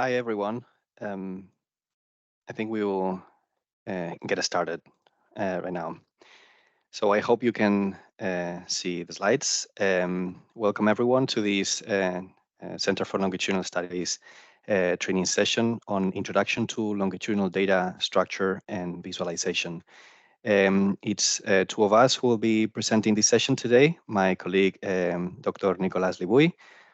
Hi, everyone. I think we will get started right now. So I hope you can see the slides. Welcome, everyone, to this Center for Longitudinal Studies training session on Introduction to Longitudinal Data Structure and Visualization. It's two of us who will be presenting this session today. My colleague, Dr. Nicolas Libui,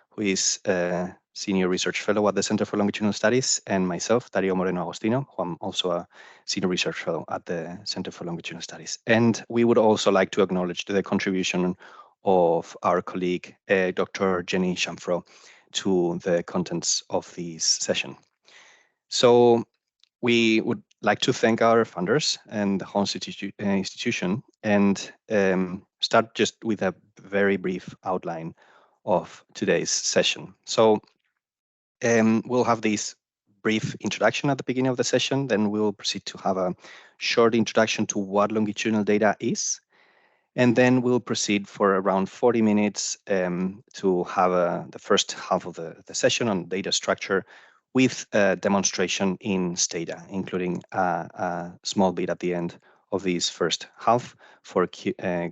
who is a Senior Research Fellow at the Center for Longitudinal Studies, and myself, Dario Moreno Agostino, who I'm also a Senior Research Fellow at the Center for Longitudinal Studies. And we would also like to acknowledge the contribution of our colleague, Dr. Jenny Chamfro, to the contents of this session. So we would like to thank our funders and the whole institution and start just with a very brief outline of today's session. So we'll have this brief introduction at the beginning of the session, then we'll proceed to have a short introduction to what longitudinal data is, and then we'll proceed for around 40 minutes to have the first half of the session on data structure with a demonstration in Stata, including a small bit at the end of this first half for Q&A.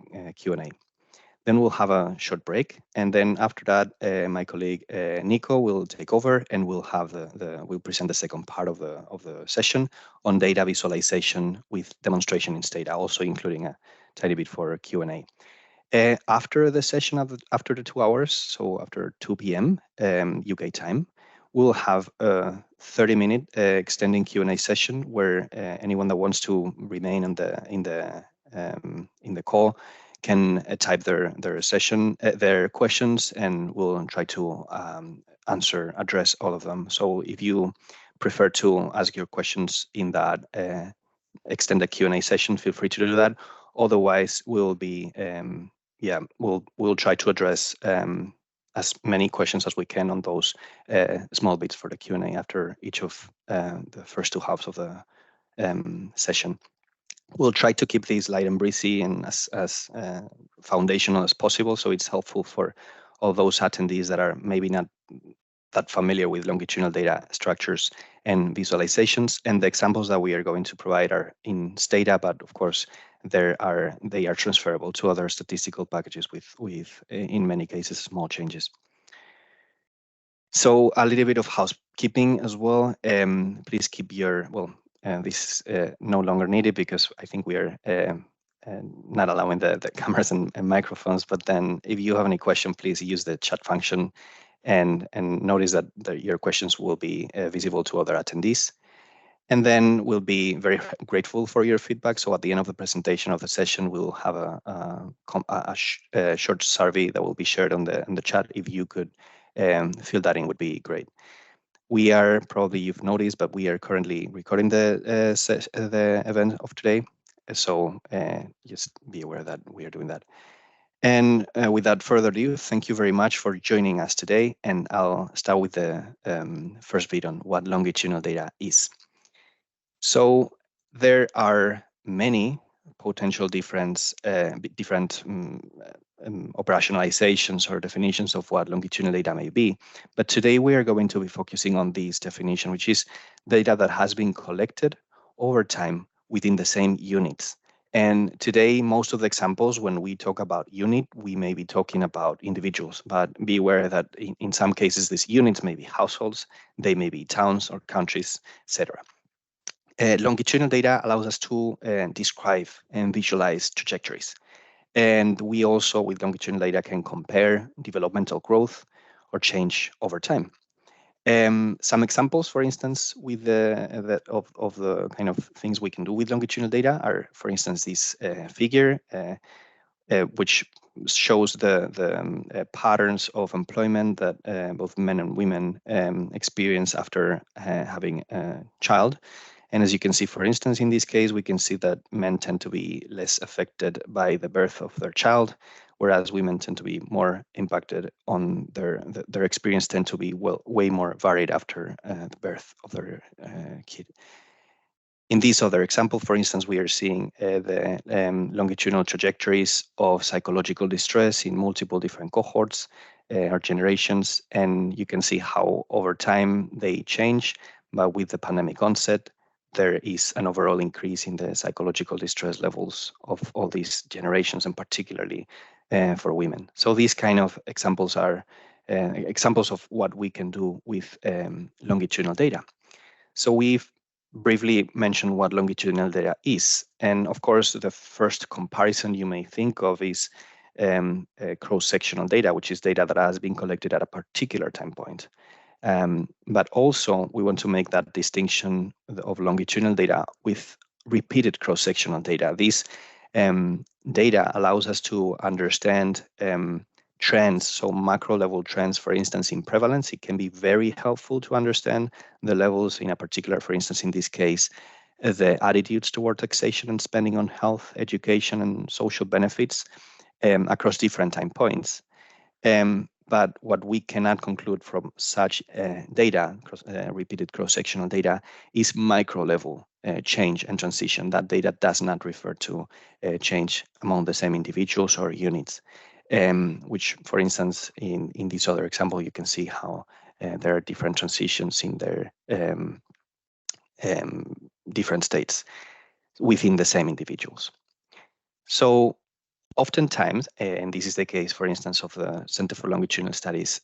Then we'll have a short break, and then after that, my colleague Nico will take over, and we'll have we'll present the second part of the session on data visualization with demonstration in Stata, also including a tiny bit for Q&A. After the session, after the 2 hours, so after 2 p.m. UK time, we'll have a 30-minute extending Q&A session where anyone that wants to remain in the call can type their questions, and we'll try to address all of them. So if you prefer to ask your questions in that extended Q&A session, feel free to do that. Otherwise, we'll try to address as many questions as we can on those small bits for the Q&A after each of the first two halves of the session. We'll try to keep these light and breezy and as foundational as possible, so it's helpful for all those attendees that are maybe not that familiar with longitudinal data structures and visualizations. And the examples that we are going to provide are in Stata, but of course they are transferable to other statistical packages with in many cases small changes. So a little bit of housekeeping as well. Please keep your this is no longer needed because I think we are not allowing the cameras and microphones. But then if you have any question, please use the chat function and notice that your questions will be visible to other attendees. And then we'll be very grateful for your feedback. So at the end of the presentation of the session, we'll have a short survey that will be shared on the chat. If you could fill that in, would be great. We are, probably you've noticed, but we are currently recording the event of today. So just be aware that we are doing that. And without further ado, thank you very much for joining us today. And I'll start with the first bit on what longitudinal data is. So there are many potential different operationalizations or definitions of what longitudinal data may be. But today we are going to be focusing on this definition, which is data that has been collected over time within the same units. And today, most of the examples, when we talk about unit, we may be talking about individuals, but be aware that in some cases, these units may be households, they may be towns or countries, etc. Longitudinal data allows us to describe and visualize trajectories. And we also, with longitudinal data, can compare developmental growth or change over time. Some examples, for instance, with of the kind of things we can do with longitudinal data are, for instance, this figure, which shows the patterns of employment that both men and women experience after having a child. And as you can see, for instance, in this case, we can see that men tend to be less affected by the birth of their child, whereas women tend to be more impacted on their experience tend to be way more varied after the birth of their kid. In this other example, for instance, we are seeing the longitudinal trajectories of psychological distress in multiple different cohorts or generations, and you can see how over time they change. But with the pandemic onset, there is an overall increase in the psychological distress levels of all these generations, and particularly for women. So these kind of examples are examples of what we can do with longitudinal data. So we've briefly mentioned what longitudinal data is. And of course, the first comparison you may think of is cross-sectional data, which is data that has been collected at a particular time point. But also, we want to make that distinction of longitudinal data with repeated cross-sectional data. This data allows us to understand trends, so macro level trends, for instance, in prevalence. It can be very helpful to understand the levels in a particular, for instance, in this case, the attitudes toward taxation and spending on health, education, and social benefits across different time points. But what we cannot conclude from such data, repeated cross-sectional data, is micro-level change and transition. That data does not refer to change among the same individuals or units, which, for instance, in this other example, you can see how there are different transitions in their different states within the same individuals. So oftentimes, and this is the case, for instance, of the Center for Longitudinal Studies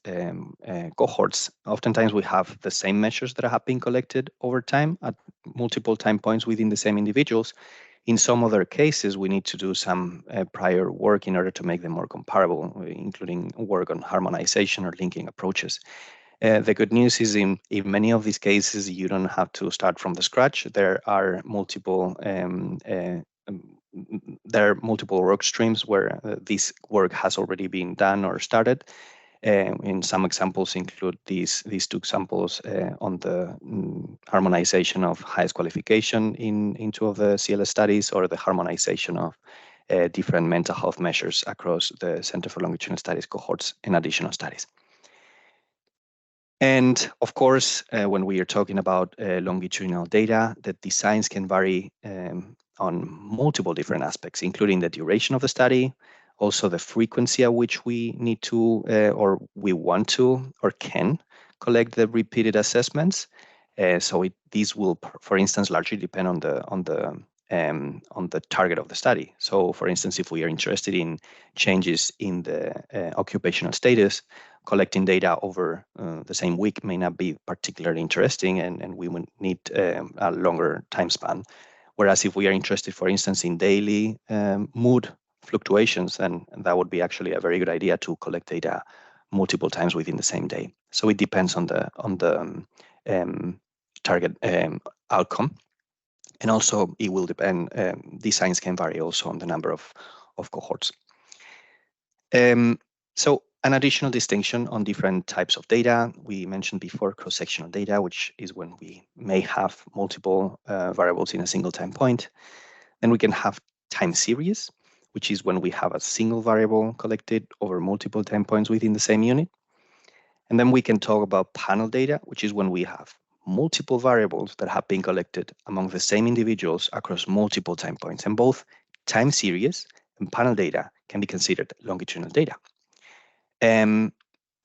cohorts, oftentimes we have the same measures that have been collected over time at multiple time points within the same individuals. In some other cases, we need to do some prior work in order to make them more comparable, including work on harmonization or linking approaches. The good news is in many of these cases, you don't have to start from the scratch. There are multiple work streams where this work has already been done or started. In some examples include these two examples on the harmonization of highest qualification in two of the CLS studies, or the harmonization of different mental health measures across the Center for Longitudinal Studies cohorts and additional studies. And of course, when we are talking about longitudinal data, the designs can vary on multiple different aspects, including the duration of the study, also the frequency at which we need to, or we want to, or can collect the repeated assessments. These will, for instance, largely depend on the target of the study. So, for instance, if we are interested in changes in the occupational status, collecting data over the same week may not be particularly interesting, and we would need a longer time span. Whereas if we are interested, for instance, in daily mood fluctuations, then that would be actually a very good idea to collect data multiple times within the same day. So it depends on the target outcome. And also it will depend, designs can vary also on the number of cohorts. So an additional distinction on different types of data. We mentioned before cross-sectional data, which is when we may have multiple variables in a single time point. Then we can have time series, which is when we have a single variable collected over multiple time points within the same unit. And then we can talk about panel data, which is when we have multiple variables that have been collected among the same individuals across multiple time points. And both time series and panel data can be considered longitudinal data. In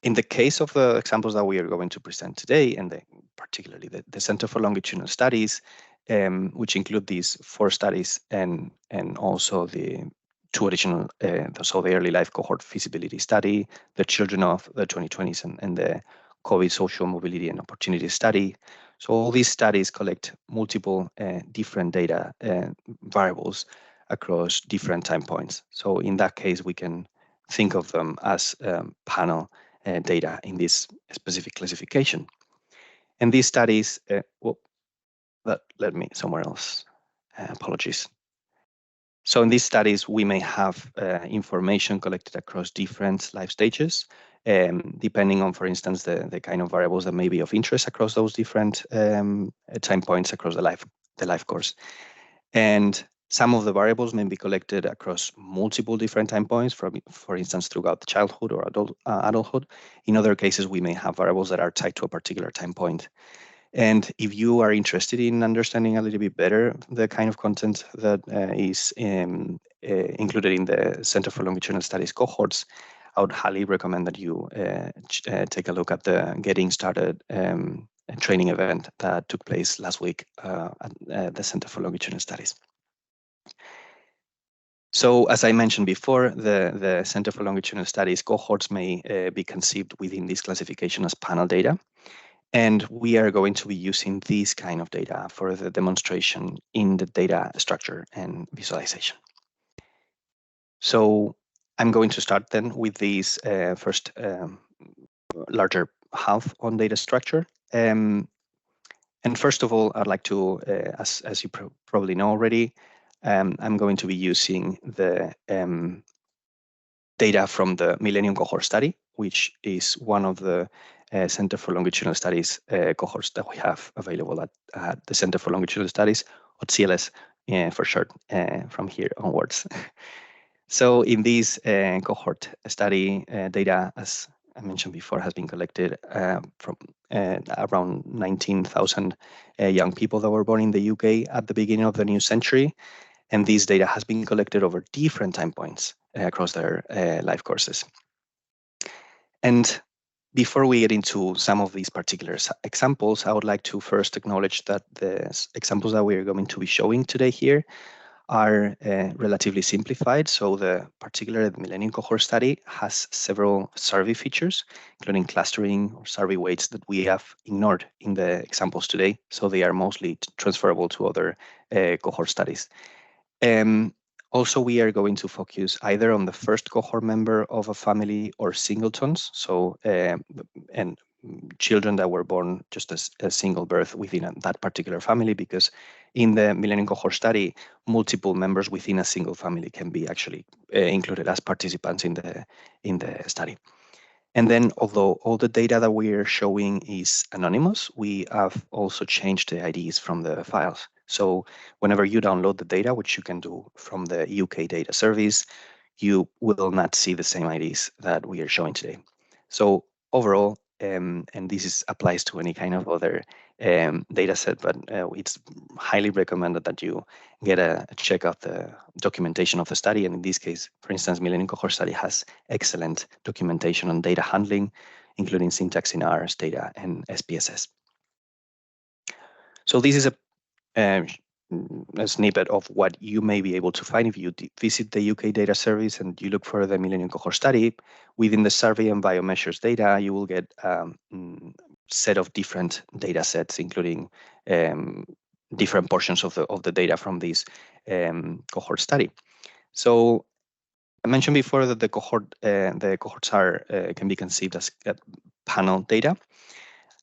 the case of the examples that we are going to present today, and particularly the Center for Longitudinal Studies, which include these 4 studies and also the 2 additional, so the early life cohort feasibility study, the children of the 2020s, and the COVID social mobility and opportunity study. So all these studies collect multiple different data variables across different time points. So in that case, we can think of them as panel data in this specific classification. And these studies, let me somewhere else, apologies. So in these studies, we may have information collected across different life stages, depending on, for instance, the kind of variables that may be of interest across those different time points across the life course. And some of the variables may be collected across multiple different time points, for instance, throughout childhood or adulthood. In other cases, we may have variables that are tied to a particular time point. And if you are interested in understanding a little bit better the kind of content that is included in the Center for Longitudinal Studies cohorts, I would highly recommend that you take a look at the Getting Started training event that took place last week at the Center for Longitudinal Studies. So as I mentioned before, the Center for Longitudinal Studies cohorts may be conceived within this classification as panel data. And we are going to be using this kind of data for the demonstration in the data structure and visualization. So I'm going to start then with this first larger half on data structure. And first of all, I'd like to, as you probably know already, I'm going to be using the data from the Millennium Cohort Study, which is one of the Center for Longitudinal Studies cohorts that we have available at the Center for Longitudinal Studies, or CLS for short, from here onwards. So in this cohort study, data, as I mentioned before, has been collected from around 19,000 young people that were born in the UK at the beginning of the new century. And this data has been collected over different time points across their life courses. And before we get into some of these particular examples, I would like to first acknowledge that the examples that we are going to be showing today here are relatively simplified. So the particular Millennium Cohort Study has several survey features, including clustering or survey weights that we have ignored in the examples today. So they are mostly transferable to other cohort studies. Also, we are going to focus either on the first cohort member of a family or singletons, so and children that were born just as a single birth within that particular family, because in the Millennium Cohort Study, multiple members within a single family can be actually included as participants in the study. And then, although all the data that we are showing is anonymous, we have also changed the IDs from the files. So whenever you download the data, which you can do from the UK data service, you will not see the same IDs that we are showing today. So overall, and this applies to any kind of other data set, but it's highly recommended that you get a check out the documentation of the study. And in this case, for instance, Millennium Cohort Study has excellent documentation on data handling, including syntax in R, data, and SPSS. So this is a snippet of what you may be able to find if you visit the UK data service and you look for the Millennium Cohort Study. Within the survey and biomeasures data, you will get a set of different data sets, including different portions of the data from this cohort study. So I mentioned before that the cohorts can be conceived as panel data.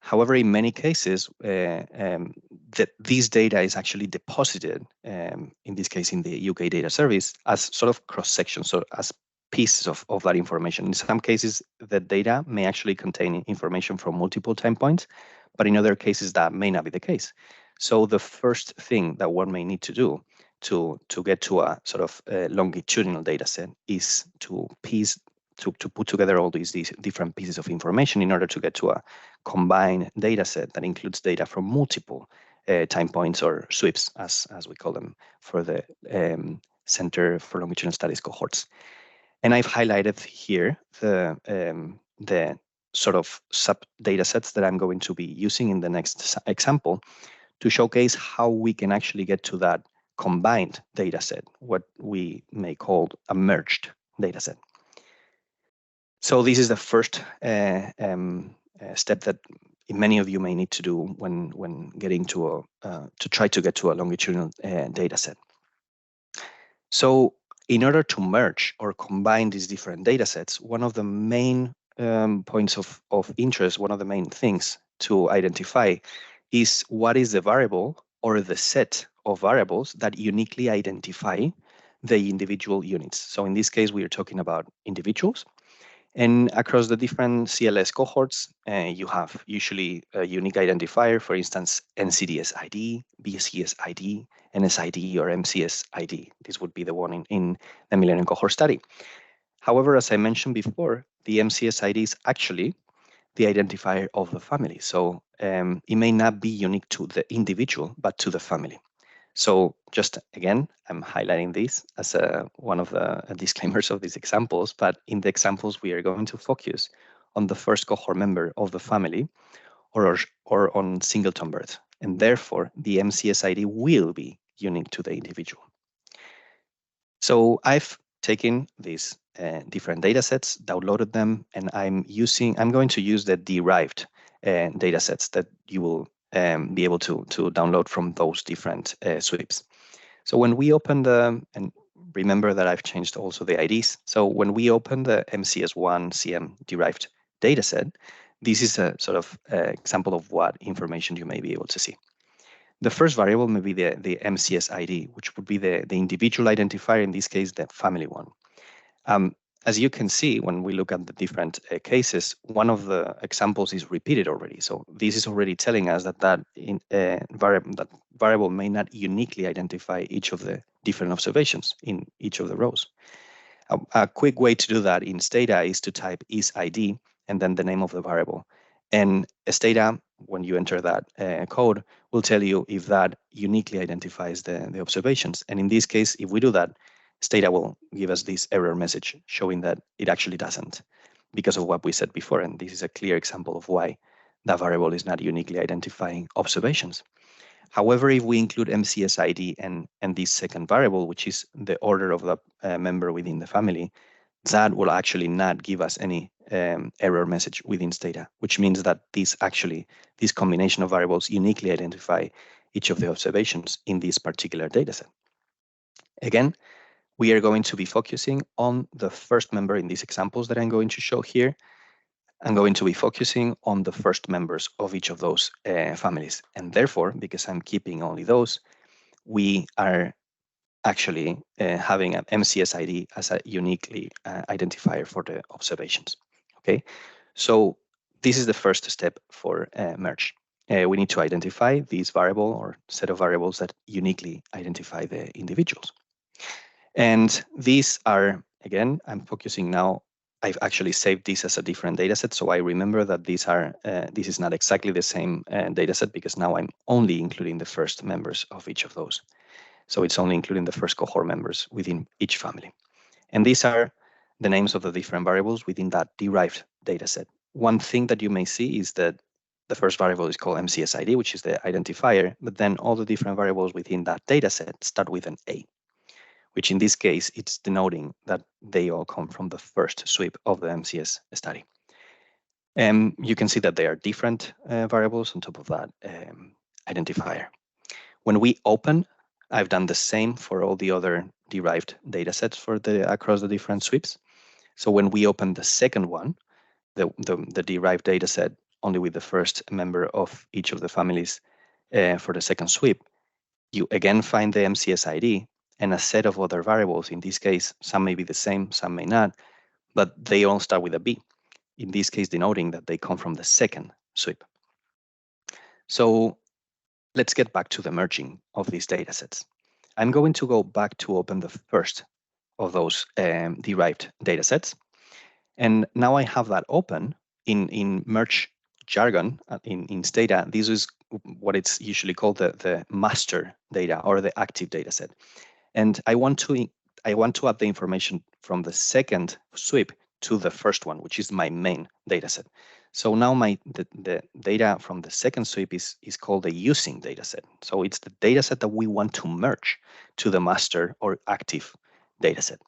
However, in many cases, this data is actually deposited, in this case in the UK data service, as sort of cross-sections, so as pieces of that information. In some cases, the data may actually contain information from multiple time points, but in other cases, that may not be the case. So the first thing that one may need to do to get to a sort of longitudinal data set is to put together all these different pieces of information in order to get to a combined data set that includes data from multiple time points, or sweeps, as we call them, for the Center for Longitudinal Studies cohorts. And I've highlighted here the sort of sub data sets that I'm going to be using in the next example to showcase how we can actually get to that combined data set, what we may call a merged data set. So this is the first step that many of you may need to do when getting to try to get to a longitudinal data set. So in order to merge or combine these different data sets, one of the main points of interest, one of the main things to identify is what is the variable or the set of variables that uniquely identify the individual units. So in this case, we are talking about individuals. And across the different CLS cohorts, you have usually a unique identifier, for instance, NCDS ID, BSCS ID, NSID, or MCS ID. This would be the one in the Millennium Cohort Study. However, as I mentioned before, the MCS IDs actually the identifier of the family. So it may not be unique to the individual, but to the family. So just again, I'm highlighting this as one of the disclaimers of these examples, but in the examples, we are going to focus on the first cohort member of the family or on singleton birth. And therefore, the MCS ID will be unique to the individual. So I've taken these different data sets, downloaded them, and I'm going to use the derived data sets that you will be able to download from those different sweeps. So when we open and remember that I've changed also the IDs. So when we open the MCS1 CM derived dataset, this is a sort of example of what information you may be able to see. The first variable may be the MCS ID, which would be the individual identifier, in this case, the family one. As you can see, when we look at the different cases, one of the examples is repeated already. So this is already telling us that variable may not uniquely identify each of the different observations in each of the rows. A quick way to do that in Stata is to type isID and then the name of the variable. And Stata, when you enter that code, will tell you if that uniquely identifies the observations. And in this case, if we do that, Stata will give us this error message showing that it actually doesn't because of what we said before. And this is a clear example of why that variable is not uniquely identifying observations. However, if we include MCS ID and this second variable, which is the order of the member within the family, that will actually not give us any error message within Stata, which means that this combination of variables uniquely identify each of the observations in this particular dataset. Again, we are going to be focusing on the first member in these examples that I'm going to show here. I'm going to be focusing on the first members of each of those families. And therefore, because I'm keeping only those, we are actually having an MCS ID as a uniquely identifier for the observations. Okay, so this is the first step for merge. We need to identify this variable or set of variables that uniquely identify the individuals. And these are, again, I'm focusing now, I've actually saved this as a different data set. So I remember that these are, this is not exactly the same data set because now I'm only including the first members of each of those. So it's only including the first cohort members within each family. And these are the names of the different variables within that derived data set. One thing that you may see is that the first variable is called MCSID, which is the identifier, but then all the different variables within that data set start with an A, which in this case, it's denoting that they all come from the first sweep of the MCS study. And you can see that they are different variables on top of that identifier. When we open, I've done the same for all the other derived data sets for across the different sweeps. So when we open the second one, the derived data set only with the first member of each of the families for the second sweep, you again find the MCS ID and a set of other variables. In this case, some may be the same, some may not, but they all start with a B. In this case, denoting that they come from the second sweep. So let's get back to the merging of these data sets. I'm going to go back to open the first of those derived data sets. And now I have that open in merge jargon in Stata. This is what it's usually called the master data or the active data set. And I want to add the information from the second sweep to the first one, which is my main data set. So now the data from the second sweep is called the using data set. So it's the data set that we want to merge to the master or active data set.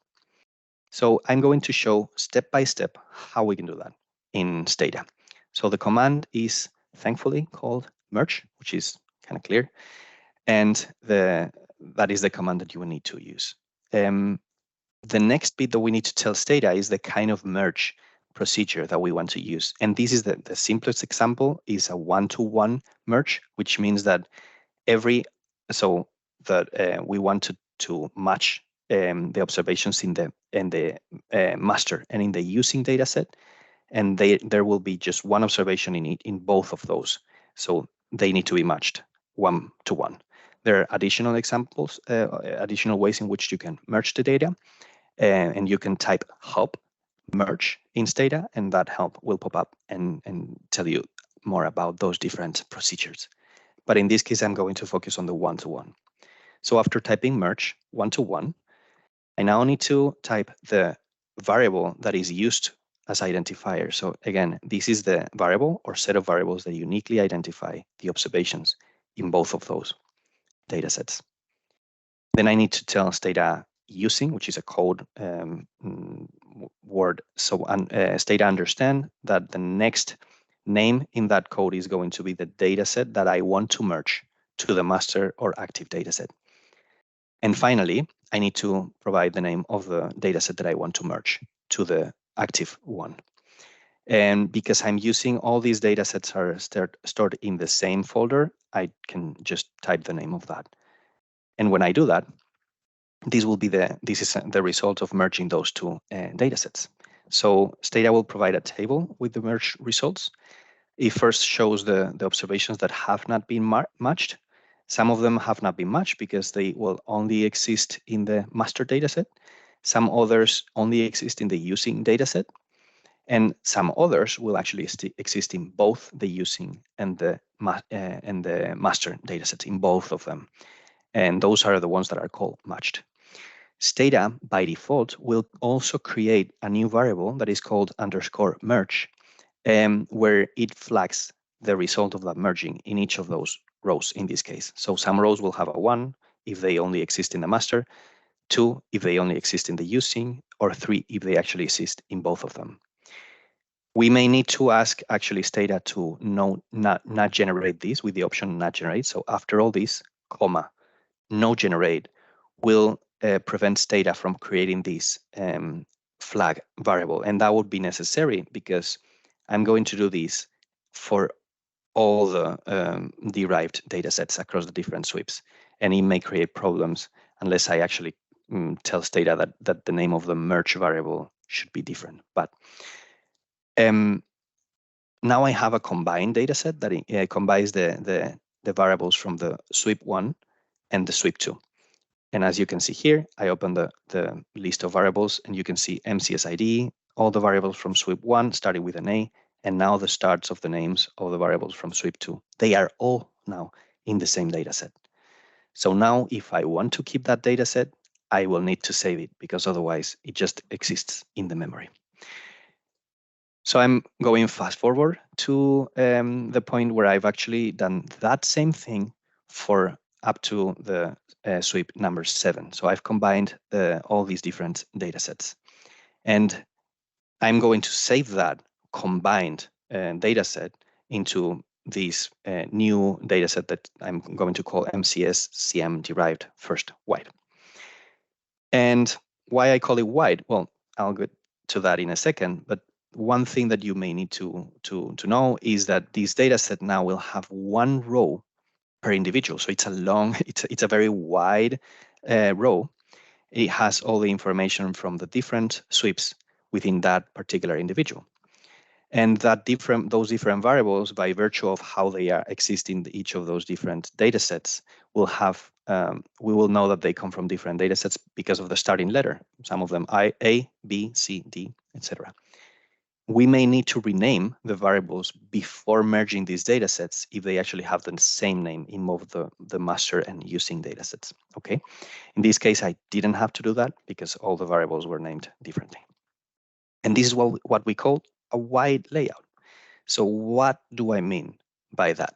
So I'm going to show step by step how we can do that in Stata. So the command is thankfully called merge, which is kind of clear. And that is the command that you will need to use. The next bit that we need to tell Stata is the kind of merge procedure that we want to use. And this is the simplest example is a one-to-one merge, which means that we want to match the observations in the master and in the using data set. And there will be just one observation in both of those. So they need to be matched one to one. There are additional examples, additional ways in which you can merge the data, and you can type hub merge in Stata, and that help will pop up and tell you more about those different procedures. But in this case, I'm going to focus on the one-to-one. So after typing merge one-to-one, I now need to type the variable that is used as identifier. So again, this is the variable or set of variables that uniquely identify the observations in both of those data sets. Then I need to tell Stata using, which is a code word. So Stata understand that the next name in that code is going to be the data set that I want to merge to the master or active data set. And finally, I need to provide the name of the data set that I want to merge to the active one. And because I'm using all these data sets are stored in the same folder, I can just type the name of that. And when I do that, this is the result of merging those two data sets. So Stata will provide a table with the merged results. It first shows the observations that have not been matched. Some of them have not been matched because they will only exist in the master dataset. Some others only exist in the using dataset. And some others will actually exist in both the using and the master dataset, in both of them. And those are the ones that are called matched. Stata, by default, will also create a new variable that is called _merge, where it flags the result of that merging in each of those rows in this case. So some rows will have a 1 if they only exist in the master, 2 if they only exist in the using, or 3 if they actually exist in both of them. We may need to ask actually Stata to not generate this with the option not generate. So after all this, comma, no generate will prevent Stata from creating this flag variable. And that would be necessary because I'm going to do this for all the derived data sets across the different sweeps. And it may create problems unless I actually tell Stata that the name of the merge variable should be different. But now I have a combined data set that combines the variables from the sweep 1 and the sweep 2. And as you can see here, I open the list of variables and you can see MCSID, all the variables from sweep 1 starting with an A, and now the starts of the names of the variables from sweep 2. They are all now in the same data set. So now if I want to keep that data set, I will need to save it because otherwise it just exists in the memory. So I'm going fast forward to the point where I've actually done that same thing for up to the sweep number 7. So I've combined all these different data sets. And I'm going to save that combined data set into this new data set that I'm going to call MCS CM derived first wide. And why I call it wide? Well, I'll get to that in a second, but one thing that you may need to know is that this data set now will have one row per individual. So it's a long, it's a very wide row. It has all the information from the different sweeps within that particular individual. And those different variables, by virtue of how they are exist in each of those different data sets, will have, we will know that they come from different data sets because of the starting letter. Some of them A, B, C, D, etc. We may need to rename the variables before merging these data sets if they actually have the same name in both the master and using data sets. Okay. In this case, I didn't have to do that because all the variables were named differently. And this is what we call a wide layout. So what do I mean by that?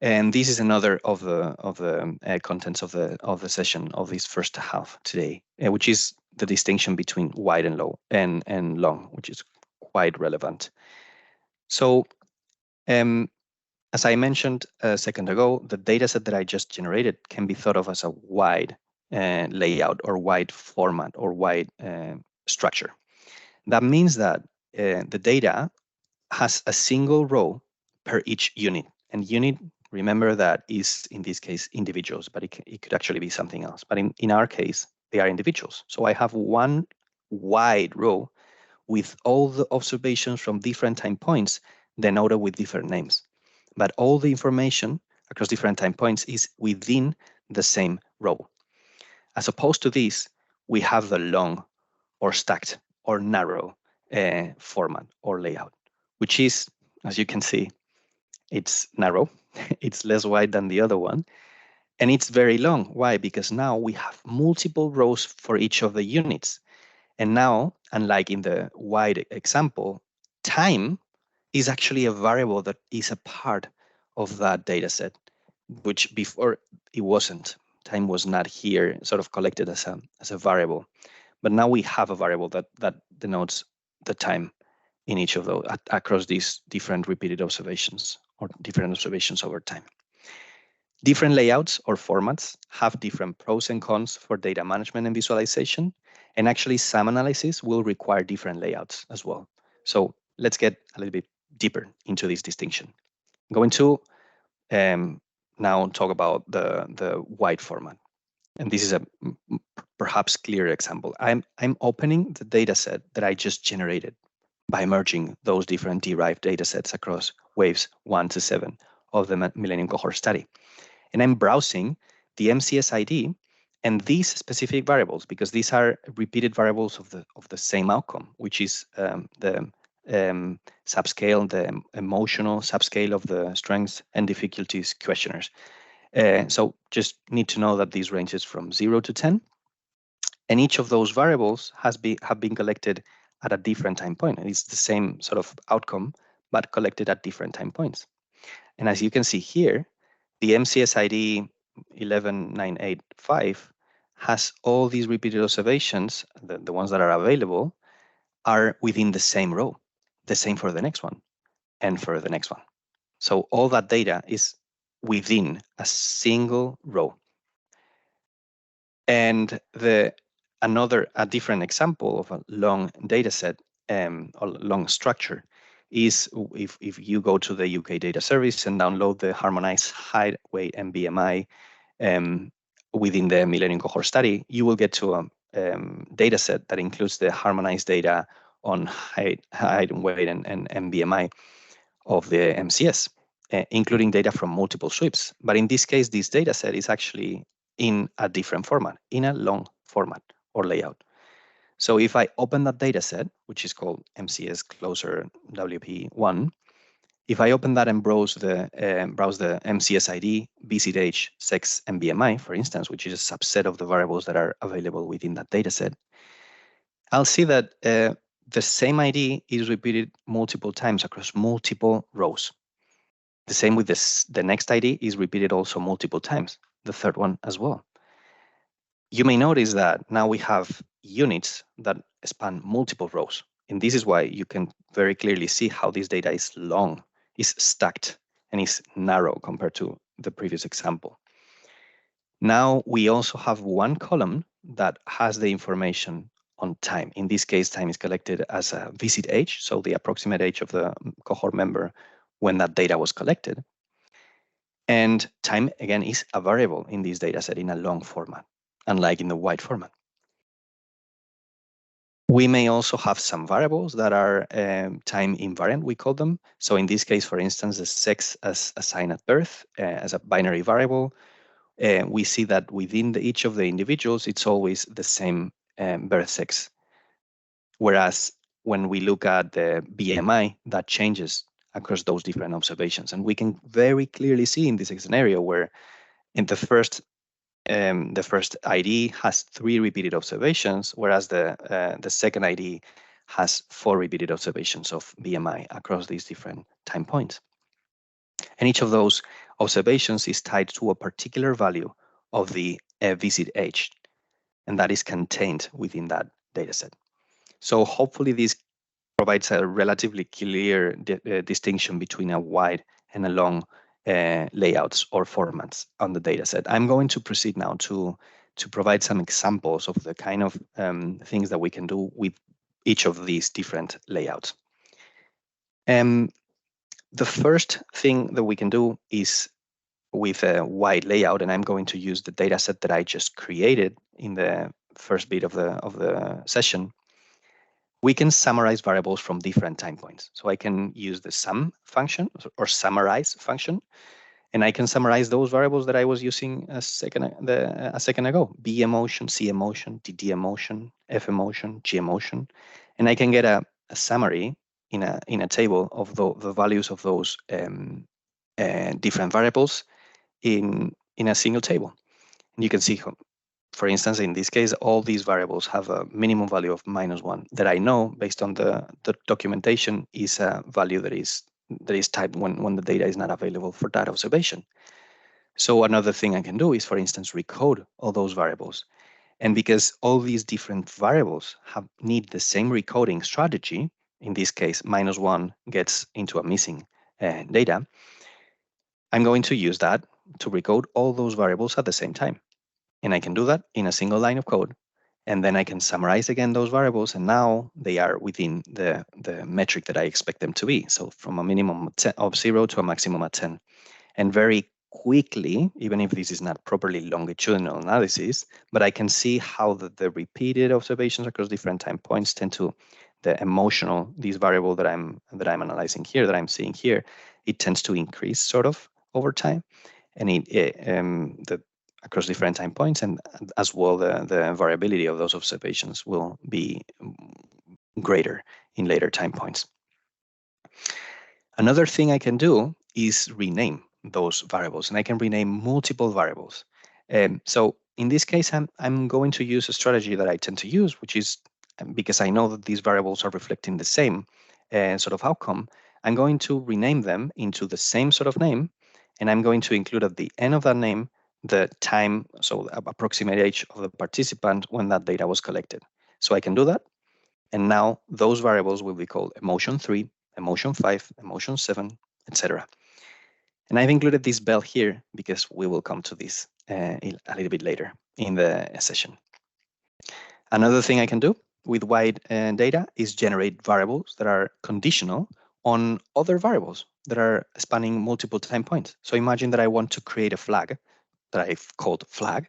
And this is another of the contents of the session of this first half today, which is the distinction between wide and low and long, which is quite relevant. So as I mentioned a second ago, the data set that I just generated can be thought of as a wide layout or wide format or wide structure. That means that the data has a single row per each unit. And unit, remember that is, in this case, individuals, but it could actually be something else. But in our case, they are individuals. So I have one wide row with all the observations from different time points denoted with different names. But all the information across different time points is within the same row. As opposed to this, we have the long or stacked or narrow format or layout, which is, as you can see, it's narrow, it's less wide than the other one, and it's very long. Why? Because now we have multiple rows for each of the units. And now, unlike in the wide example, time is actually a variable that is a part of that data set, which before it wasn't. Time was not here, sort of collected as a variable. But now we have a variable that denotes the time in each of those across these different repeated observations or different observations over time. Different layouts or formats have different pros and cons for data management and visualization. And actually, some analysis will require different layouts as well. So let's get a little bit deeper into this distinction. I'm going to now talk about the wide format. And this is a perhaps clear example. I'm opening the data set that I just generated by merging those different derived data sets across waves 1 to 7 of the Millennium Cohort study. And I'm browsing the MCS ID and these specific variables, because these are repeated variables of the same outcome, which is the subscale, the emotional subscale of the strengths and difficulties questionnaires. So just need to know that these ranges from 0 to 10, and each of those variables have been collected at a different time point. And it's the same sort of outcome, but collected at different time points. And as you can see here, the MCS ID 11985 has all these repeated observations, the ones that are available, are within the same row, the same for the next one and for the next one. So all that data is within a single row. And a different example of a long data set or long structure is if you go to the UK Data Service and download the harmonized height, weight, and BMI within the Millennium Cohort study, you will get to a data set that includes the harmonized data on height, weight, and BMI of the MCS, including data from multiple sweeps. But in this case, this data set is actually in a different format, in a long format or layout. So if I open that data set, which is called MCS Closer WP1, if I open that and browse the MCS ID, visit age, sex, and BMI, for instance, which is a subset of the variables that are available within that data set, I'll see that the same ID is repeated multiple times across multiple rows. The same with the next ID is repeated also multiple times, the third one as well. You may notice that now we have units that span multiple rows. And this is why you can very clearly see how this data is long, is stacked, and is narrow compared to the previous example. Now we also have one column that has the information on time. In this case, time is collected as a visit age, so the approximate age of the cohort member when that data was collected. And time, again, is a variable in this data set in a long format, unlike in the wide format. We may also have some variables that are time invariant, we call them. So in this case, for instance, the sex as assigned at birth as a binary variable, we see that within each of the individuals, it's always the same birth sex. Whereas when we look at the BMI, that changes across those different observations. And we can very clearly see in this scenario where in the first ID has 3 repeated observations, whereas the second ID has 4 repeated observations of BMI across these different time points. And each of those observations is tied to a particular value of the visit age, and that is contained within that dataset. So hopefully this provides a relatively clear distinction between a wide and a long layouts or formats on the dataset. I'm going to proceed now to provide some examples of the kind of things that we can do with each of these different layouts. The first thing that we can do is with a wide layout, and I'm going to use the dataset that I just created in the first bit of the session. We can summarize variables from different time points. So I can use the sum function or summarize function, and I can summarize those variables that I was using a second ago: B emotion, C emotion, DD emotion, F emotion, G emotion. And I can get a summary in a table of the values of those different variables in a single table. And you can see, for instance, in this case, all these variables have a minimum value of -1 that I know based on the documentation is a value that is typed when the data is not available for that observation. So another thing I can do is, for instance, recode all those variables. And because all these different variables need the same recoding strategy, in this case, -1 gets into a missing data, I'm going to use that to recode all those variables at the same time. And I can do that in a single line of code. And then I can summarize again those variables, and now they are within the metric that I expect them to be. So from a minimum of 0 to a maximum of 10. And very quickly, even if this is not properly longitudinal analysis, but I can see how the repeated observations across different time points tend to, the emotional, this variable that I'm analyzing here, that I'm seeing here, it tends to increase sort of over time, and across different time points, and as well the variability of those observations will be greater in later time points. Another thing I can do is rename those variables, and I can rename multiple variables. So in this case, I'm going to use a strategy that I tend to use, which is because I know that these variables are reflecting the same sort of outcome, I'm going to rename them into the same sort of name, and I'm going to include at the end of that name the time, so approximate age of the participant when that data was collected. So I can do that. And now those variables will be called emotion 3, emotion 5, emotion 7, etc. And I've included this bell here because we will come to this a little bit later in the session. Another thing I can do with wide data is generate variables that are conditional on other variables that are spanning multiple time points. So imagine that I want to create a flag that I've called flag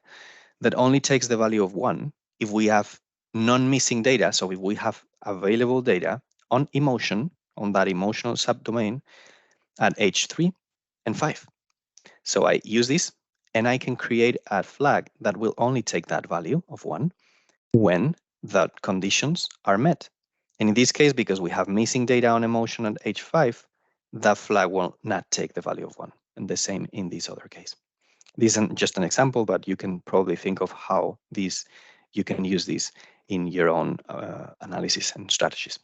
that only takes the value of 1 if we have non-missing data. So if we have available data on emotion, on that emotional subdomain at age 3 and 5. So I use this, and I can create a flag that will only take that value of 1 when the conditions are met. And in this case, because we have missing data on emotion at age 5, that flag will not take the value of 1. And the same in this other case. This is just an example, but you can probably think of how you can use this in your own analysis and strategies.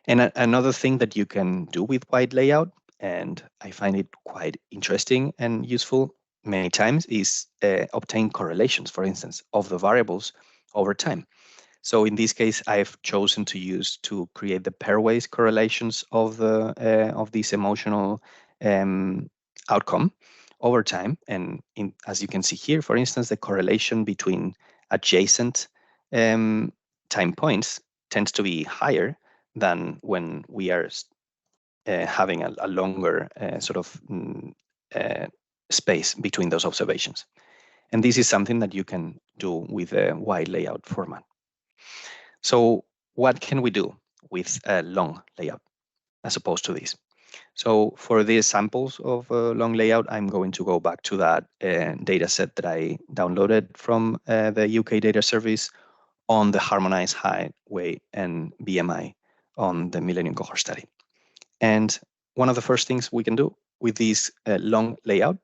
And another thing that you can do with wide layout, and I find it quite interesting and useful many times, is obtain correlations, for instance, of the variables over time. So in this case, I've chosen to create the pairwise correlations of this emotional outcome over time. And as you can see here, for instance, the correlation between adjacent time points tends to be higher than when we are having a longer sort of space between those observations. And this is something that you can do with a wide layout format. So what can we do with a long layout as opposed to this? So for these samples of long layout, I'm going to go back to that data set that I downloaded from the UK data service on the harmonized height, weight, and BMI on the Millennium Cohort study. And one of the first things we can do with this long layout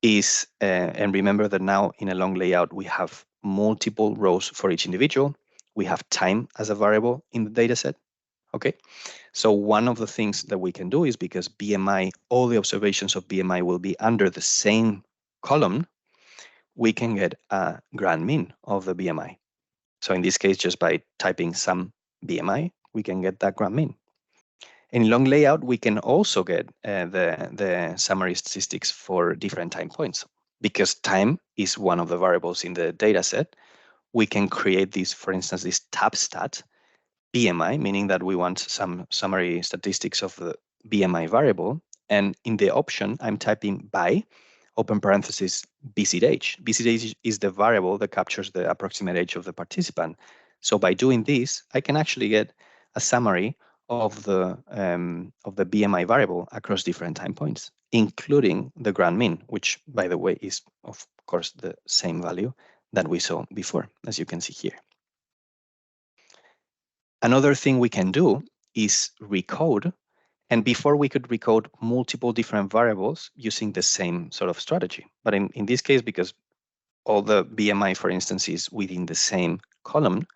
is, and remember that now in a long layout, we have multiple rows for each individual. We have time as a variable in the data set. Okay, so one of the things that we can do is, because BMI, all the observations of BMI will be under the same column, we can get a grand mean of the BMI. So in this case, just by typing some BMI, we can get that grand mean. In long layout, we can also get the summary statistics for different time points. Because time is one of the variables in the data set, we can create this, for instance, this tab stat BMI, meaning that we want some summary statistics of the BMI variable. And in the option, I'm typing by, open parenthesis, visit age. Visit age is the variable that captures the approximate age of the participant. So by doing this, I can actually get a summary of the BMI variable across different time points, including the grand mean, which, by the way, is, of course, the same value that we saw before, as you can see here. Another thing we can do is recode. And before we could recode multiple different variables using the same sort of strategy. But in this case, because all the BMI, for instance, is within the same column,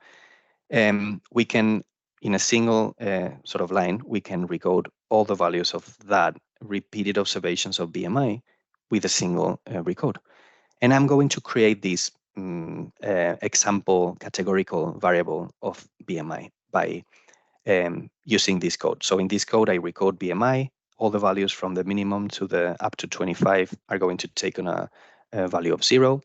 we can, in a single sort of line, we can recode all the values of that repeated observations of BMI with a single recode. And I'm going to create this example categorical variable of BMI by using this code. So in this code, I recode BMI. All the values from the minimum to the up to 25 are going to take on a value of 0.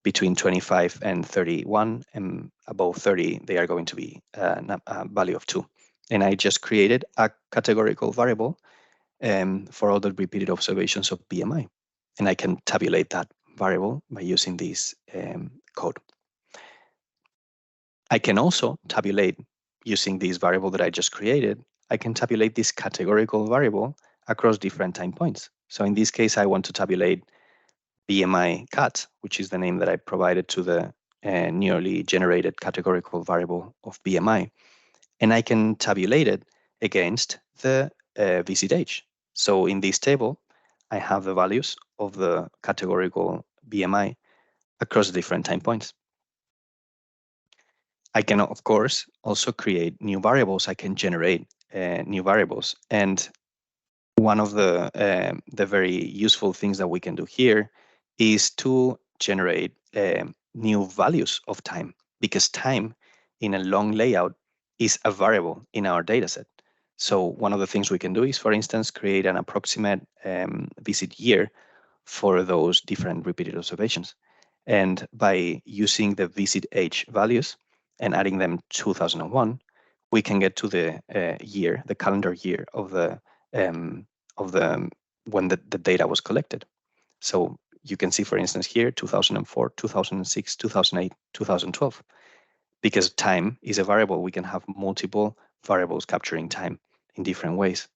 Between 25 and 31, and above 30, they are going to be a value of 2. And I just created a categorical variable for all the repeated observations of BMI. And I can tabulate that variable by using this code. I can also tabulate using this variable that I just created. I can tabulate this categorical variable across different time points. So in this case, I want to tabulate BMI cat, which is the name that I provided to the newly generated categorical variable of BMI. And I can tabulate it against the visit age. So in this table, I have the values of the categorical BMI across different time points. I can, of course, also create new variables. I can generate new variables. And one of the very useful things that we can do here is to generate new values of time, because time in a long layout is a variable in our dataset. So one of the things we can do is, for instance, create an approximate visit year for those different repeated observations. And by using the visit age values and adding them 2001, we can get to the year, the calendar year of the when the data was collected. So you can see, for instance, here 2004, 2006, 2008, 2012. Because time is a variable, we can have multiple variables capturing time in different ways.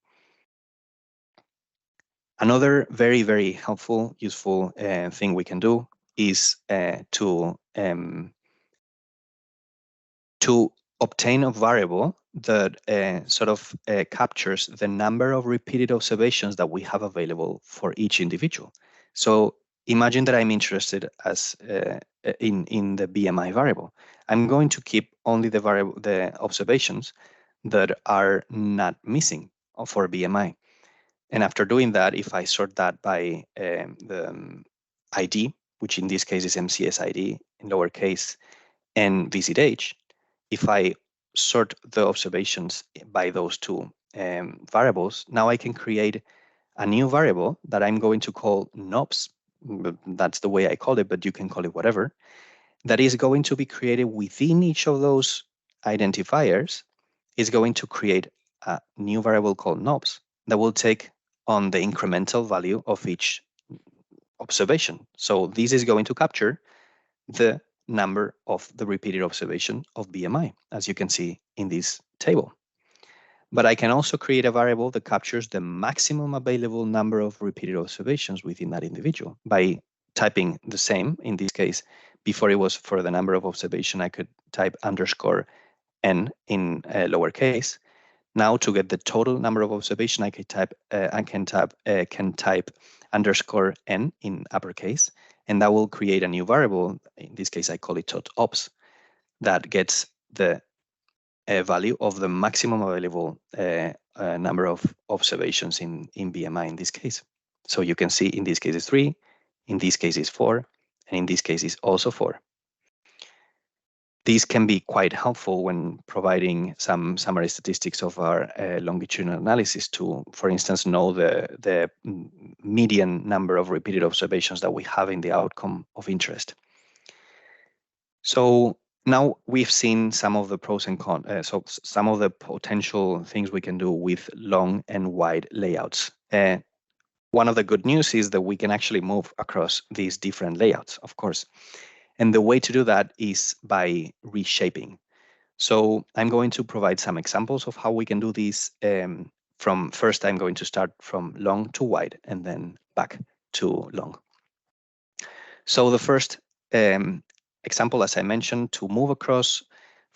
Another very, very helpful, useful thing we can do is to obtain a variable that captures the number of repeated observations that we have available for each individual. So imagine that I'm interested in the BMI variable. I'm going to keep only the observations that are not missing for BMI. And after doing that, if I sort that by the ID, which in this case is MCS ID in lowercase, and visit age, if I sort the observations by those two variables, now I can create a new variable that I'm going to call knobs. That's the way I call it, but you can call it whatever. That is going to be created within each of those identifiers, is going to create a new variable called knobs that will take on the incremental value of each observation. So this is going to capture the number of the repeated observation of BMI, as you can see in this table. But I can also create a variable that captures the maximum available number of repeated observations within that individual by typing the same. In this case, before it was for the number of observation, I could type underscore n in lowercase. Now to get the total number of observation, I can type underscore n in uppercase, and that will create a new variable. In this case, I call it tot_obs, that gets the value of the maximum available number of observations in BMI in this case. So you can see in this case is 3, in this case is 4, and in this case is also 4. These can be quite helpful when providing some summary statistics of our longitudinal analysis to, for instance, know the median number of repeated observations that we have in the outcome of interest. So now we've seen some of the pros and cons, so some of the potential things we can do with long and wide layouts. One of the good news is that we can actually move across these different layouts, of course. And the way to do that is by reshaping. So I'm going to provide some examples of how we can do this. First, I'm going to start from long to wide and then back to long. So the first example, as I mentioned, to move across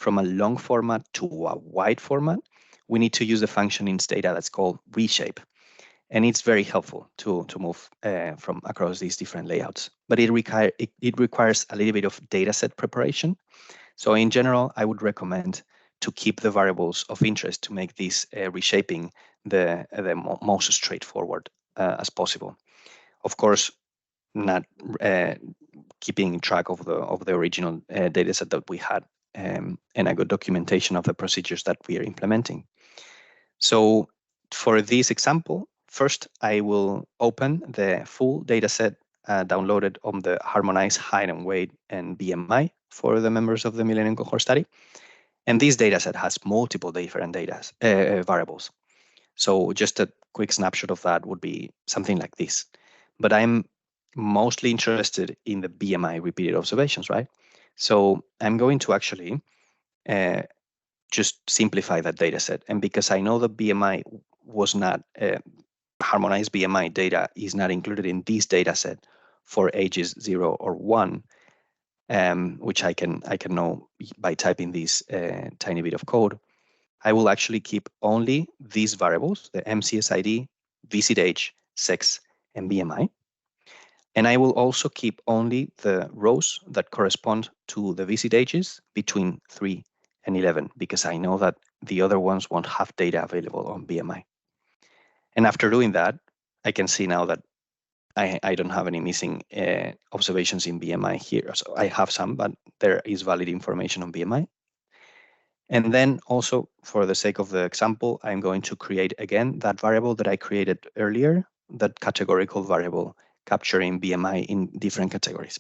from a long format to a wide format, we need to use a function in Stata that's called reshape. And it's very helpful to move from across these different layouts. But it requires a little bit of dataset preparation. So in general, I would recommend to keep the variables of interest to make this reshaping the most straightforward as possible. Of course, not keeping track of the original dataset that we had and a good documentation of the procedures that we are implementing. So for this example, first I will open the full dataset downloaded on the harmonized height and weight and BMI for the members of the Millennium Cohort Study. And this dataset has multiple different variables. So just a quick snapshot of that would be something like this. But I'm mostly interested in the BMI repeated observations, right? So I'm going to actually just simplify that data set. And because I know the BMI was not, harmonized BMI data is not included in this data set for ages 0 or 1, which I can know by typing this tiny bit of code, I will actually keep only these variables, the MCSID, visit age, sex, and BMI. And I will also keep only the rows that correspond to the visit ages between 3 and 11, because I know that the other ones won't have data available on BMI. And after doing that, I can see now that I don't have any missing observations in BMI here. So I have some, but there is valid information on BMI. And then also, for the sake of the example, I'm going to create again that variable that I created earlier, that categorical variable capturing BMI in different categories.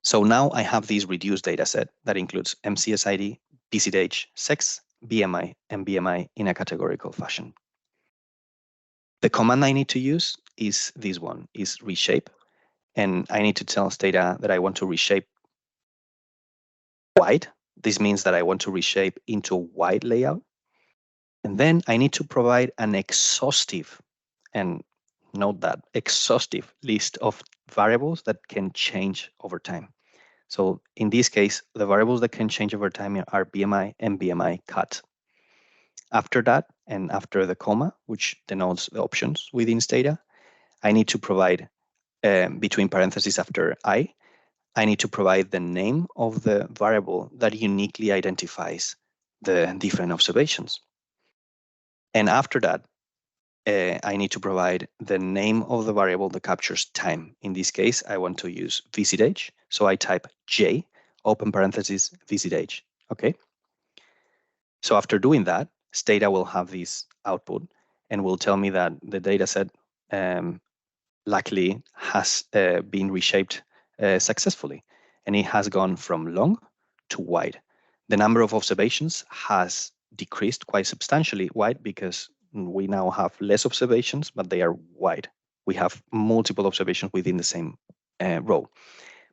So now I have this reduced data set that includes MCSID, visit age, sex, BMI, and BMI in a categorical fashion. The command I need to use is this one, is reshape. And I need to tell Stata that I want to reshape wide. This means that I want to reshape into a wide layout. And then I need to provide an exhaustive, and note that, exhaustive list of variables that can change over time. So in this case, the variables that can change over time are BMI and BMI cut. After that, and after the comma, which denotes the options within Stata, I need to provide, between parentheses after I need to provide the name of the variable that uniquely identifies the different observations. And after that, I need to provide the name of the variable that captures time. In this case, I want to use visit age. So I type J, open parentheses, visit age. Okay. So after doing that, Stata will have this output and will tell me that the dataset luckily has been reshaped successfully. And it has gone from long to wide. The number of observations has decreased quite substantially. Why? Because we now have less observations, but they are wide. We have multiple observations within the same row.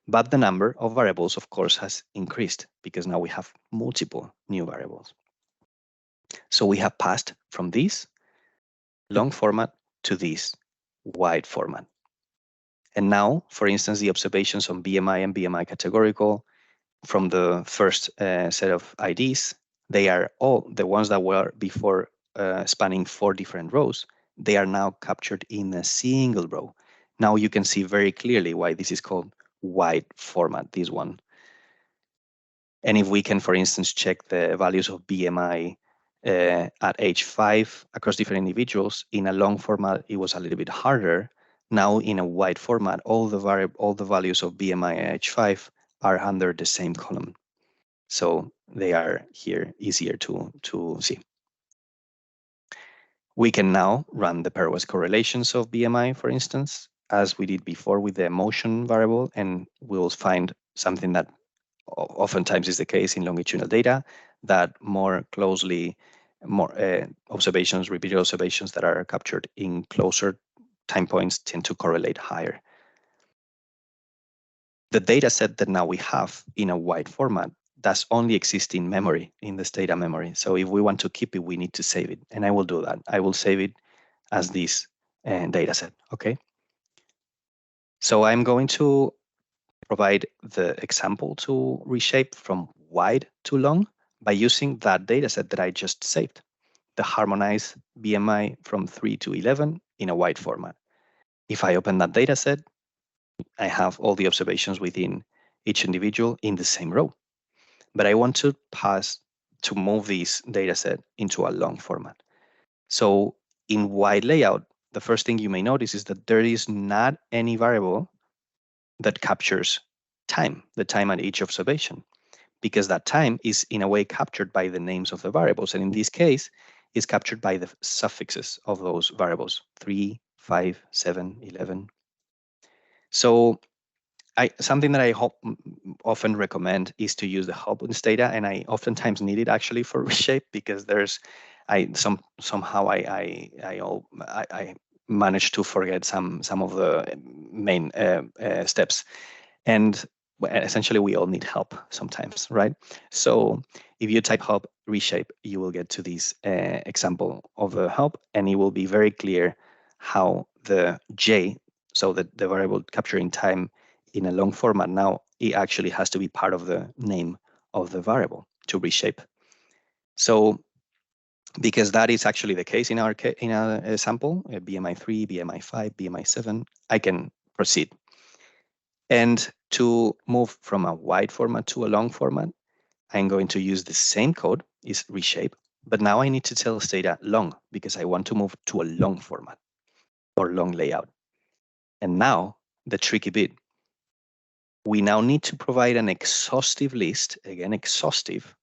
But the number of variables, of course, has increased because now we have multiple new variables. So we have passed from this long format to this wide format. And now, for instance, the observations on BMI and BMI categorical from the first set of IDs, they are all the ones that were before spanning 4 different rows. They are now captured in a single row. Now you can see very clearly why this is called wide format, this one. And if we can, for instance, check the values of BMI at age 5 across different individuals, in a long format, it was a little bit harder. Now in a wide format, all the values of BMI at age 5 are under the same column. So they are here easier to see. We can now run the pairwise correlations of BMI, for instance, as we did before with the motion variable, and we'll find something that oftentimes is the case in longitudinal data, that more observations, repeated observations that are captured in closer time points tend to correlate higher. The data set that now we have in a wide format does only exist in memory, in the Stata memory. So if we want to keep it, we need to save it. And I will do that. I will save it as this data set, okay? So I'm going to provide the example to reshape from wide to long by using that dataset that I just saved, the harmonized BMI from 3 to 11 in a wide format. If I open that dataset, I have all the observations within each individual in the same row. But I want to move this dataset into a long format. So in wide layout, the first thing you may notice is that there is not any variable that captures time, the time at each observation, because that time is in a way captured by the names of the variables. And in this case, is captured by the suffixes of those variables, 3, 5, 7, 11. So something that I often recommend is to use the hub in Stata, and I oftentimes need it actually for reshape because there's somehow I manage to forget some of the main steps, and essentially we all need help sometimes, right? So if you type hub reshape, you will get to this example of the hub, and it will be very clear how the J, so the variable capturing time in a long format, now it actually has to be part of the name of the variable to reshape. So because that is actually the case in our sample, BMI 3, BMI 5, BMI 7, I can proceed. And to move from a wide format to a long format, I'm going to use the same code, is reshape, but now I need to tell Stata long because I want to move to a long format or long layout. And now the tricky bit, we now need to provide an exhaustive list, again, exhaustive,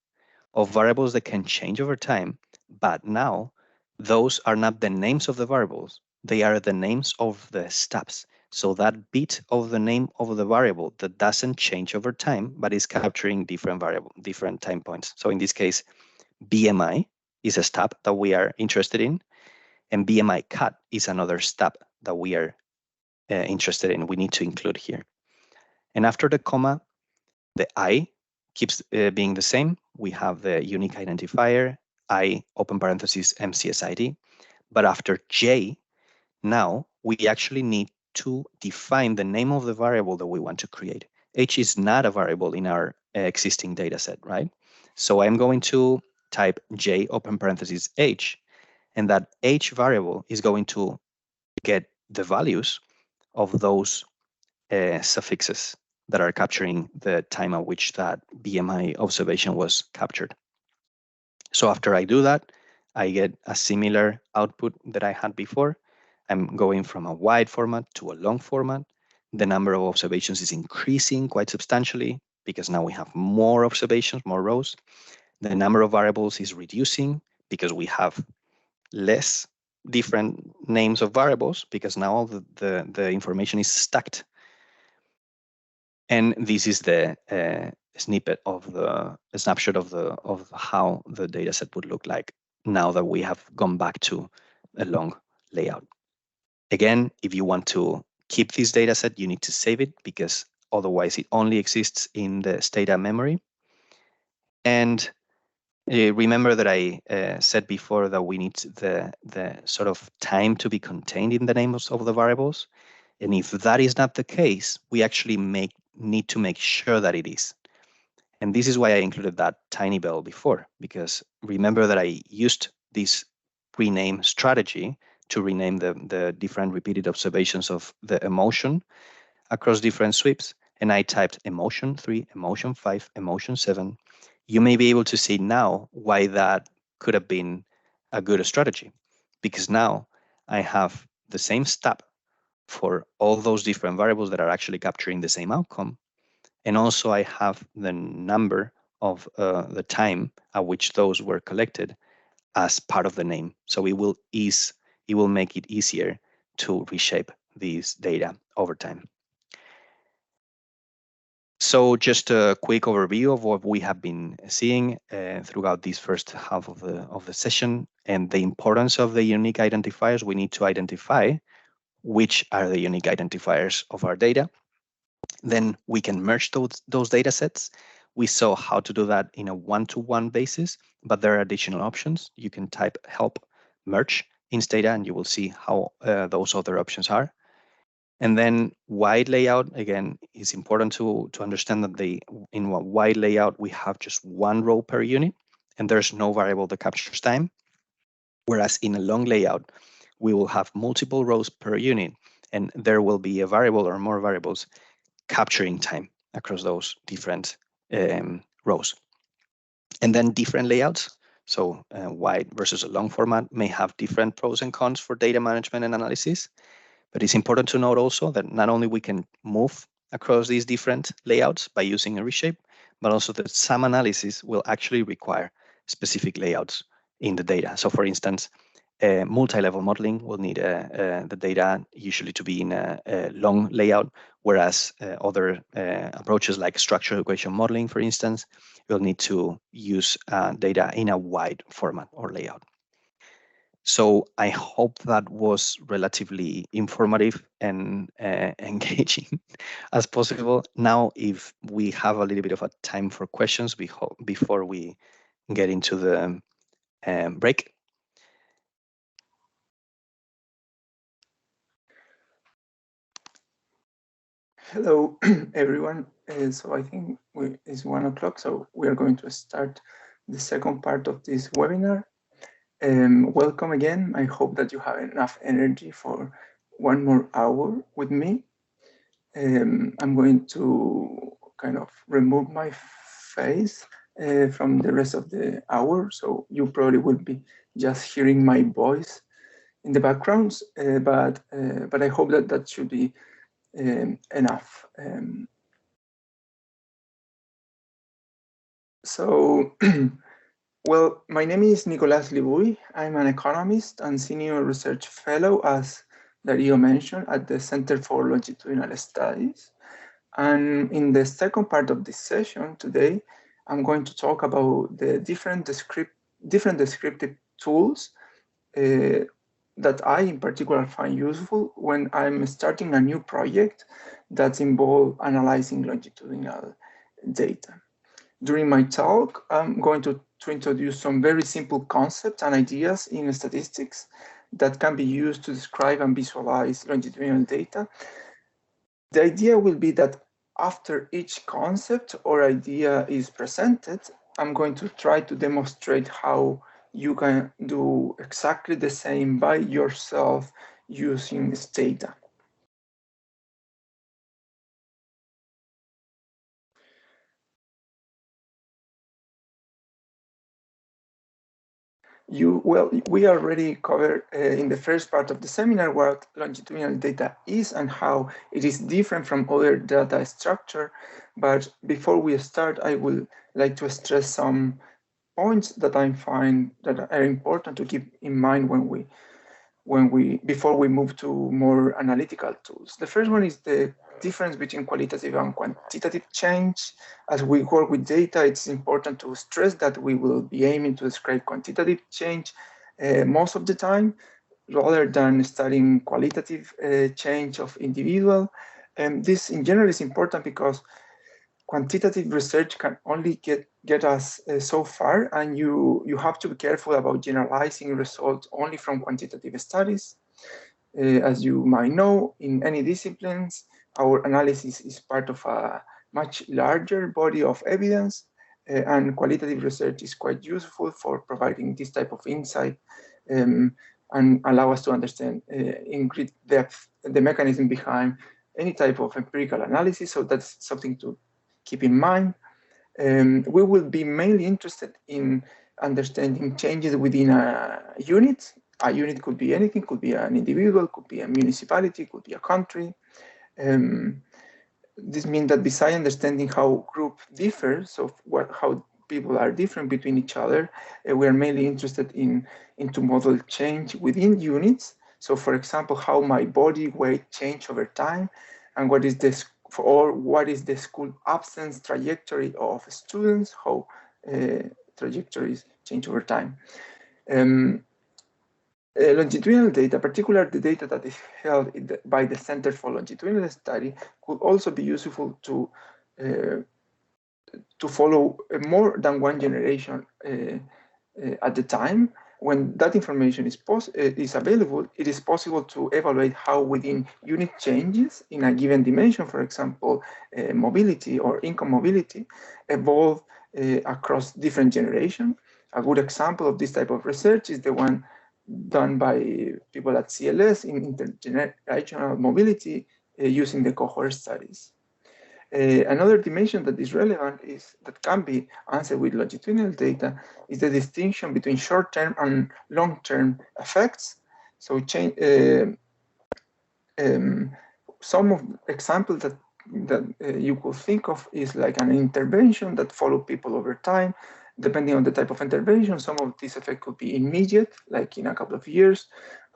of variables that can change over time, but now those are not the names of the variables, they are the names of the steps. So that bit of the name of the variable that doesn't change over time, but is capturing different time points. So in this case, BMI is a step that we are interested in, and BMI cut is another step that we are interested in. We need to include here. And after the comma, the I keeps being the same. We have the unique identifier, I open parentheses MCS ID. But after J, now we actually need to define the name of the variable that we want to create. H is not a variable in our existing data set, right? So I'm going to type J open parentheses H, and that H variable is going to get the values of those suffixes that are capturing the time at which that BMI observation was captured. So after I do that, I get a similar output that I had before. I'm going from a wide format to a long format. The number of observations is increasing quite substantially because now we have more observations, more rows. The number of variables is reducing because we have less different names of variables because now the information is stacked. And this is the snippet of the snapshot of how the data set would look like now that we have gone back to a long layout. Again, if you want to keep this data set, you need to save it because otherwise it only exists in the Stata memory. And remember that I said before that we need the sort of time to be contained in the names of the variables. And if that is not the case, we actually need to make sure that it is. And this is why I included that tiny bell before, because remember that I used this rename strategy to rename the different repeated observations of the emotion across different sweeps. And I typed emotion 3, emotion 5, emotion 7. You may be able to see now why that could have been a good strategy, because now I have the same step for all those different variables that are actually capturing the same outcome. And also I have the number of the time at which those were collected as part of the name. So it will make it easier to reshape these data over time. So just a quick overview of what we have been seeing throughout this first half of the session and the importance of the unique identifiers. We need to identify which are the unique identifiers of our data. Then we can merge those data sets. We saw how to do that in a one-to-one basis, but there are additional options. You can type help merge in Stata and you will see how those other options are. And then wide layout, again, is important to understand that in a wide layout, we have just one row per unit, and there's no variable that captures time. Whereas in a long layout, we will have multiple rows per unit, and there will be a variable or more variables capturing time across those different rows. And then different layouts, so wide versus a long format, may have different pros and cons for data management and analysis. But it's important to note also that not only we can move across these different layouts by using a reshape, but also that some analysis will actually require specific layouts in the data. So for instance, multi-level modeling will need the data usually to be in a long layout, whereas other approaches like structural equation modeling, for instance, will need to use data in a wide format or layout. So I hope that was relatively informative and engaging as possible. Now, if we have a little bit of a time for questions before we get into the break. Hello, everyone. So I think it's 1 o'clock, so we are going to start the second part of this webinar. Welcome again. I hope that you have enough energy for 1 more hour with me. I'm going to kind of remove my face from the rest of the hour, so you probably will be just hearing my voice in the backgrounds, but I hope that that should be enough. So, well, my name is Nicolas Libouy. I'm an economist and senior research fellow, as Dario mentioned, at the Center for Longitudinal Studies. And in the second part of this session today, I'm going to talk about the different descriptive tools that I in particular find useful when I'm starting a new project that involves analyzing longitudinal data. During my talk, I'm going to introduce some very simple concepts and ideas in statistics that can be used to describe and visualize longitudinal data. The idea will be that after each concept or idea is presented, I'm going to try to demonstrate how you can do exactly the same by yourself using Stata. We already covered in the first part of the seminar what longitudinal data is and how it is different from other data structure. But before we start, I would like to stress some points that I find that are important to keep in mind before we move to more analytical tools. The first one is the difference between qualitative and quantitative change. As we work with data, it's important to stress that we will be aiming to describe quantitative change most of the time, rather than studying qualitative change of individual. And this in general is important because quantitative research can only get us so far, and you have to be careful about generalizing results only from quantitative studies. As you might know, in any disciplines, our analysis is part of a much larger body of evidence, and qualitative research is quite useful for providing this type of insight and allow us to understand in great depth the mechanism behind any type of empirical analysis. So that's something to keep in mind. We will be mainly interested in understanding changes within a unit. A unit could be anything, could be an individual, could be a municipality, could be a country. This means that besides understanding how group differs, so how people are different between each other, we are mainly interested into model change within units. So for example, how my body weight change over time, and what is the school absence trajectory of students, how trajectories change over time. Longitudinal data, particularly the data that is held by the Center for Longitudinal Study, could also be useful to follow more than one generation at the time. when that information is available, it is possible to evaluate how within unit changes in a given dimension, for example, mobility or income mobility, evolve across different generations. A good example of this type of research is the one done by people at CLS in intergenerational mobility using the cohort studies. Another dimension that is relevant that can be answered with longitudinal data is the distinction between short-term and long-term effects. So some of examples that you could think of is like an intervention that follow people over time. Depending on the type of intervention, some of these effects could be immediate, like in a couple of years,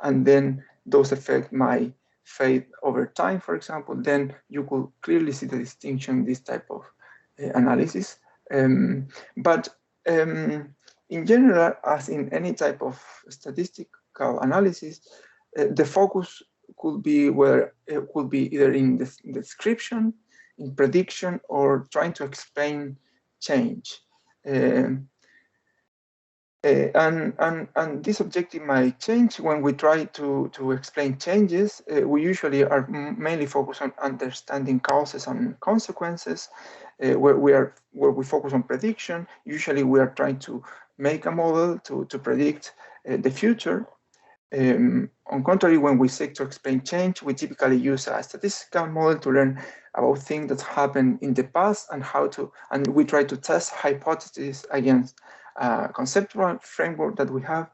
and then those effects might fade over time, for example. Then you could clearly see the distinction in this type of analysis. But in general, as in any type of statistical analysis, the focus could be where it could be either in the description, in prediction, or trying to explain change. And this objective might change when we try to explain changes. We usually are mainly focused on understanding causes and consequences. Where we focus on prediction, usually we are trying to make a model to predict the future. On contrary, when we seek to explain change, we typically use a statistical model to learn about things that happened in the past and we try to test hypotheses against a conceptual framework that we have.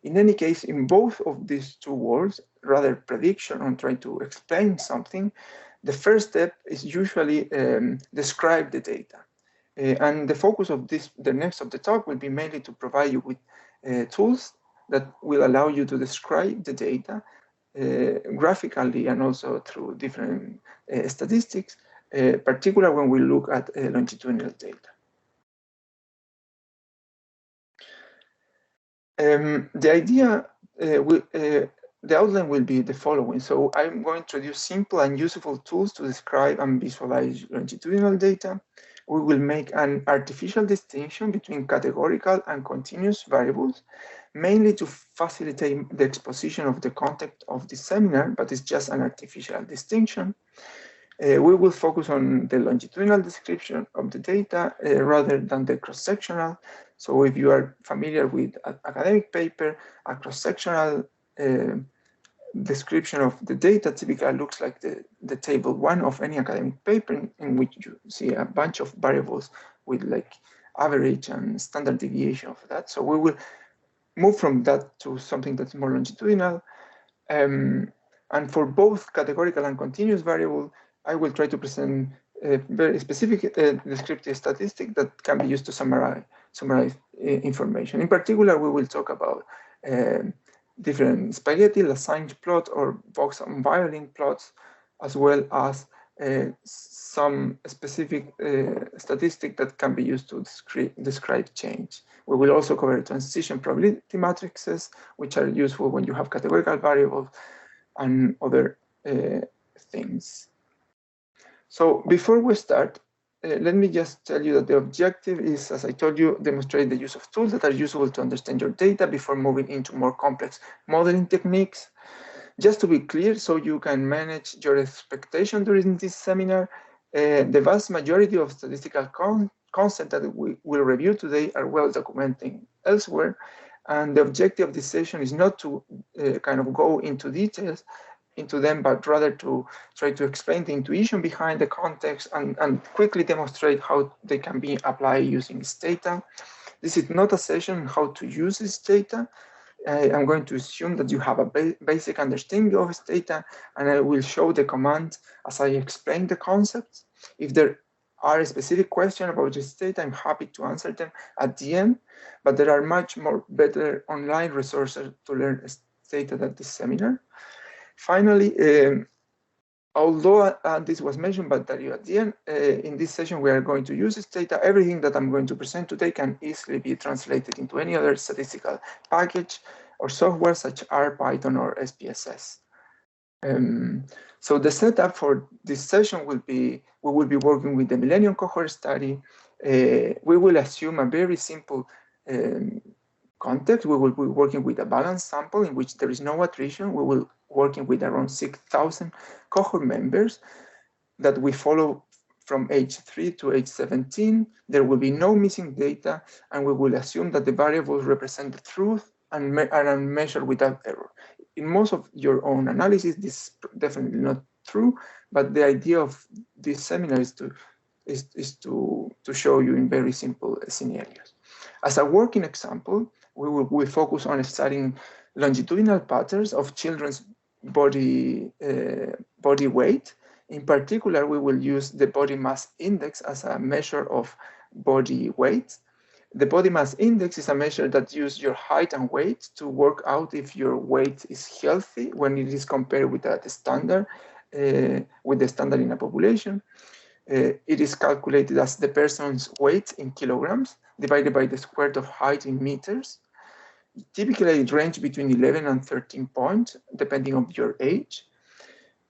In any case, in both of these two worlds, rather prediction and trying to explain something, the first step is usually describe the data. And the focus of the next of the talk will be mainly to provide you with tools that will allow you to describe the data graphically and also through different statistics, particularly when we look at longitudinal data. The outline will be the following. So I'm going to introduce simple and useful tools to describe and visualize longitudinal data. We will make an artificial distinction between categorical and continuous variables, mainly to facilitate the exposition of the content of this seminar, but it's just an artificial distinction. We will focus on the longitudinal description of the data rather than the cross-sectional. So if you are familiar with an academic paper, a cross-sectional description of the data typically looks like the table 1 of any academic paper, in which you see a bunch of variables with like average and standard deviation of that. So we will move from that to something that's more longitudinal. And for both categorical and continuous variable, I will try to present a very specific descriptive statistic that can be used to summarize information. In particular, we will talk about different spaghetti, lasagna plot, or box and violin plots, as well as some specific statistic that can be used to describe change. We will also cover transition probability matrices, which are useful when you have categorical variables and other things. So before we start, let me just tell you that the objective is, as I told you, demonstrate the use of tools that are useful to understand your data before moving into more complex modeling techniques. Just to be clear, so you can manage your expectation during this seminar, the vast majority of statistical concepts that we will review today are well documented elsewhere. And the objective of this session is not to kind of go into details into them, but rather to try to explain the intuition behind the context and quickly demonstrate how they can be applied using Stata. This is not a session on how to use this data. I'm going to assume that you have a basic understanding of Stata, and I will show the command as I explain the concepts. If there are specific questions about this data, I'm happy to answer them at the end, but there are much more better online resources to learn Stata than this seminar. Finally, although this was mentioned by Dario at the end, in this session we are going to use this data. Everything that I'm going to present today can easily be translated into any other statistical package or software such as R, Python, or SPSS. So the setup for this session will be, we will be working with the Millennium Cohort Study. We will assume a very simple context, we will be working with a balanced sample in which there is no attrition. We will working with around 6,000 cohort members that we follow from age 3 to age 17. There will be no missing data, and we will assume that the variables represent the truth and are measured without error. In most of your own analysis, this is definitely not true, but the idea of this seminar is to show you in very simple scenarios. As a working example, we will focus on studying longitudinal patterns of children's body weight. In particular, we will use the body mass index as a measure of body weight. The body mass index is a measure that uses your height and weight to work out if your weight is healthy when it is compared with the standard in a population. It is calculated as the person's weight in kilograms divided by the square root of height in meters. Typically, it ranges between 11 and 13 points, depending on your age.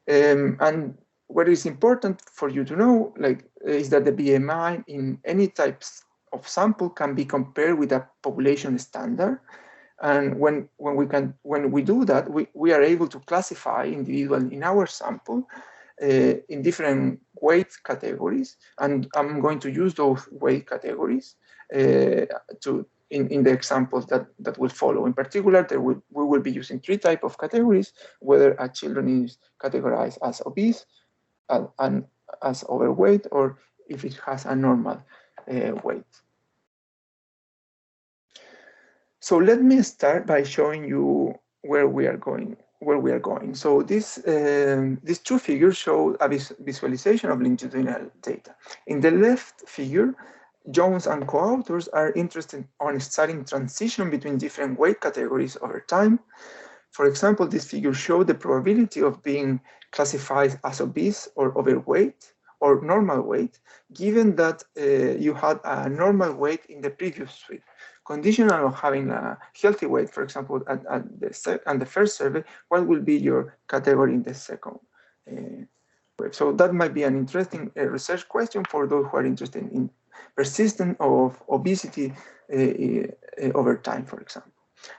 And what is important for you to know, is that the BMI in any types of sample can be compared with a population standard. And when we do that, we are able to classify individuals in our sample in different weight categories, and I'm going to use those weight categories in the examples that will follow. In particular, we will be using 3 types of categories: whether a children is categorized as obese, and as overweight, or if it has a normal weight. So let me start by showing you where we are going. So these 2 figures show a visualization of longitudinal data. In the left figure, Jones and co-authors are interested in studying transition between different weight categories over time. For example, this figure shows the probability of being classified as obese or overweight or normal weight, given that you had a normal weight in the previous sweep. Conditional on having a healthy weight, for example, at the first survey, what will be your category in the second wave? So that might be an interesting research question for those who are interested in persistence of obesity over time, for example.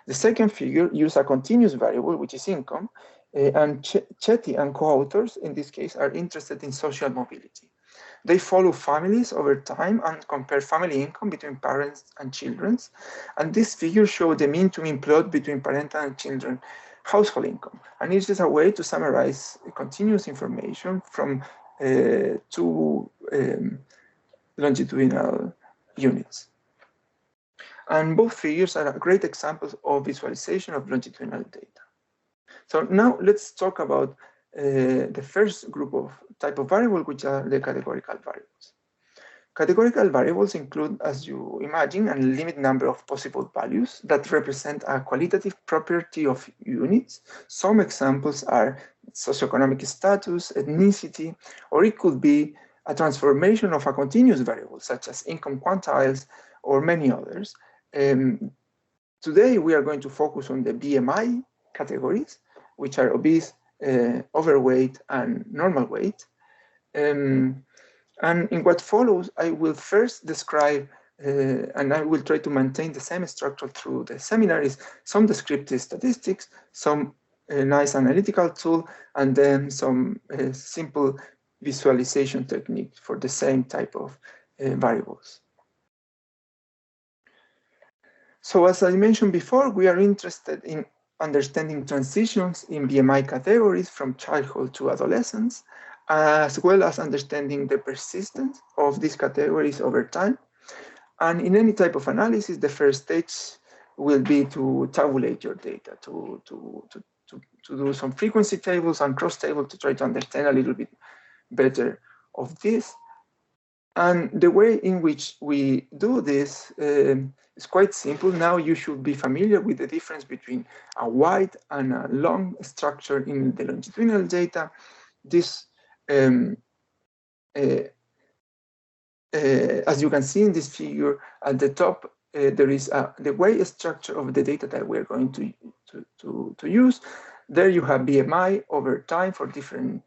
The second figure uses a continuous variable, which is income, and Chetty and co-authors, in this case, are interested in social mobility. They follow families over time and compare family income between parents and children. And this figure shows the mean-to-mean plot between parental and children household income. And it's just a way to summarize continuous information from 2 longitudinal units. And both figures are great examples of visualization of longitudinal data. So now let's talk about the first group of type of variable, which are the categorical variables. Categorical variables include, as you imagine, a limited number of possible values that represent a qualitative property of units. Some examples are socioeconomic status, ethnicity, or it could be a transformation of a continuous variable, such as income quantiles, or many others. Today, we are going to focus on the BMI categories, which are obese, overweight, and normal weight. And in what follows, I will first describe, and I will try to maintain the same structure through the seminaries, some descriptive statistics, some nice analytical tool, and then some simple visualization technique for the same type of variables. So as I mentioned before, we are interested in understanding transitions in BMI categories from childhood to adolescence, as well as understanding the persistence of these categories over time. And in any type of analysis, the first stage will be to tabulate your data, to do some frequency tables and cross tables to try to understand a little bit better of this. And the way in which we do this is quite simple. Now you should be familiar with the difference between a wide and a long structure in the longitudinal data. This, as you can see in this figure, at the top, there is the way structure of the data that we're going to use. There you have BMI over time for different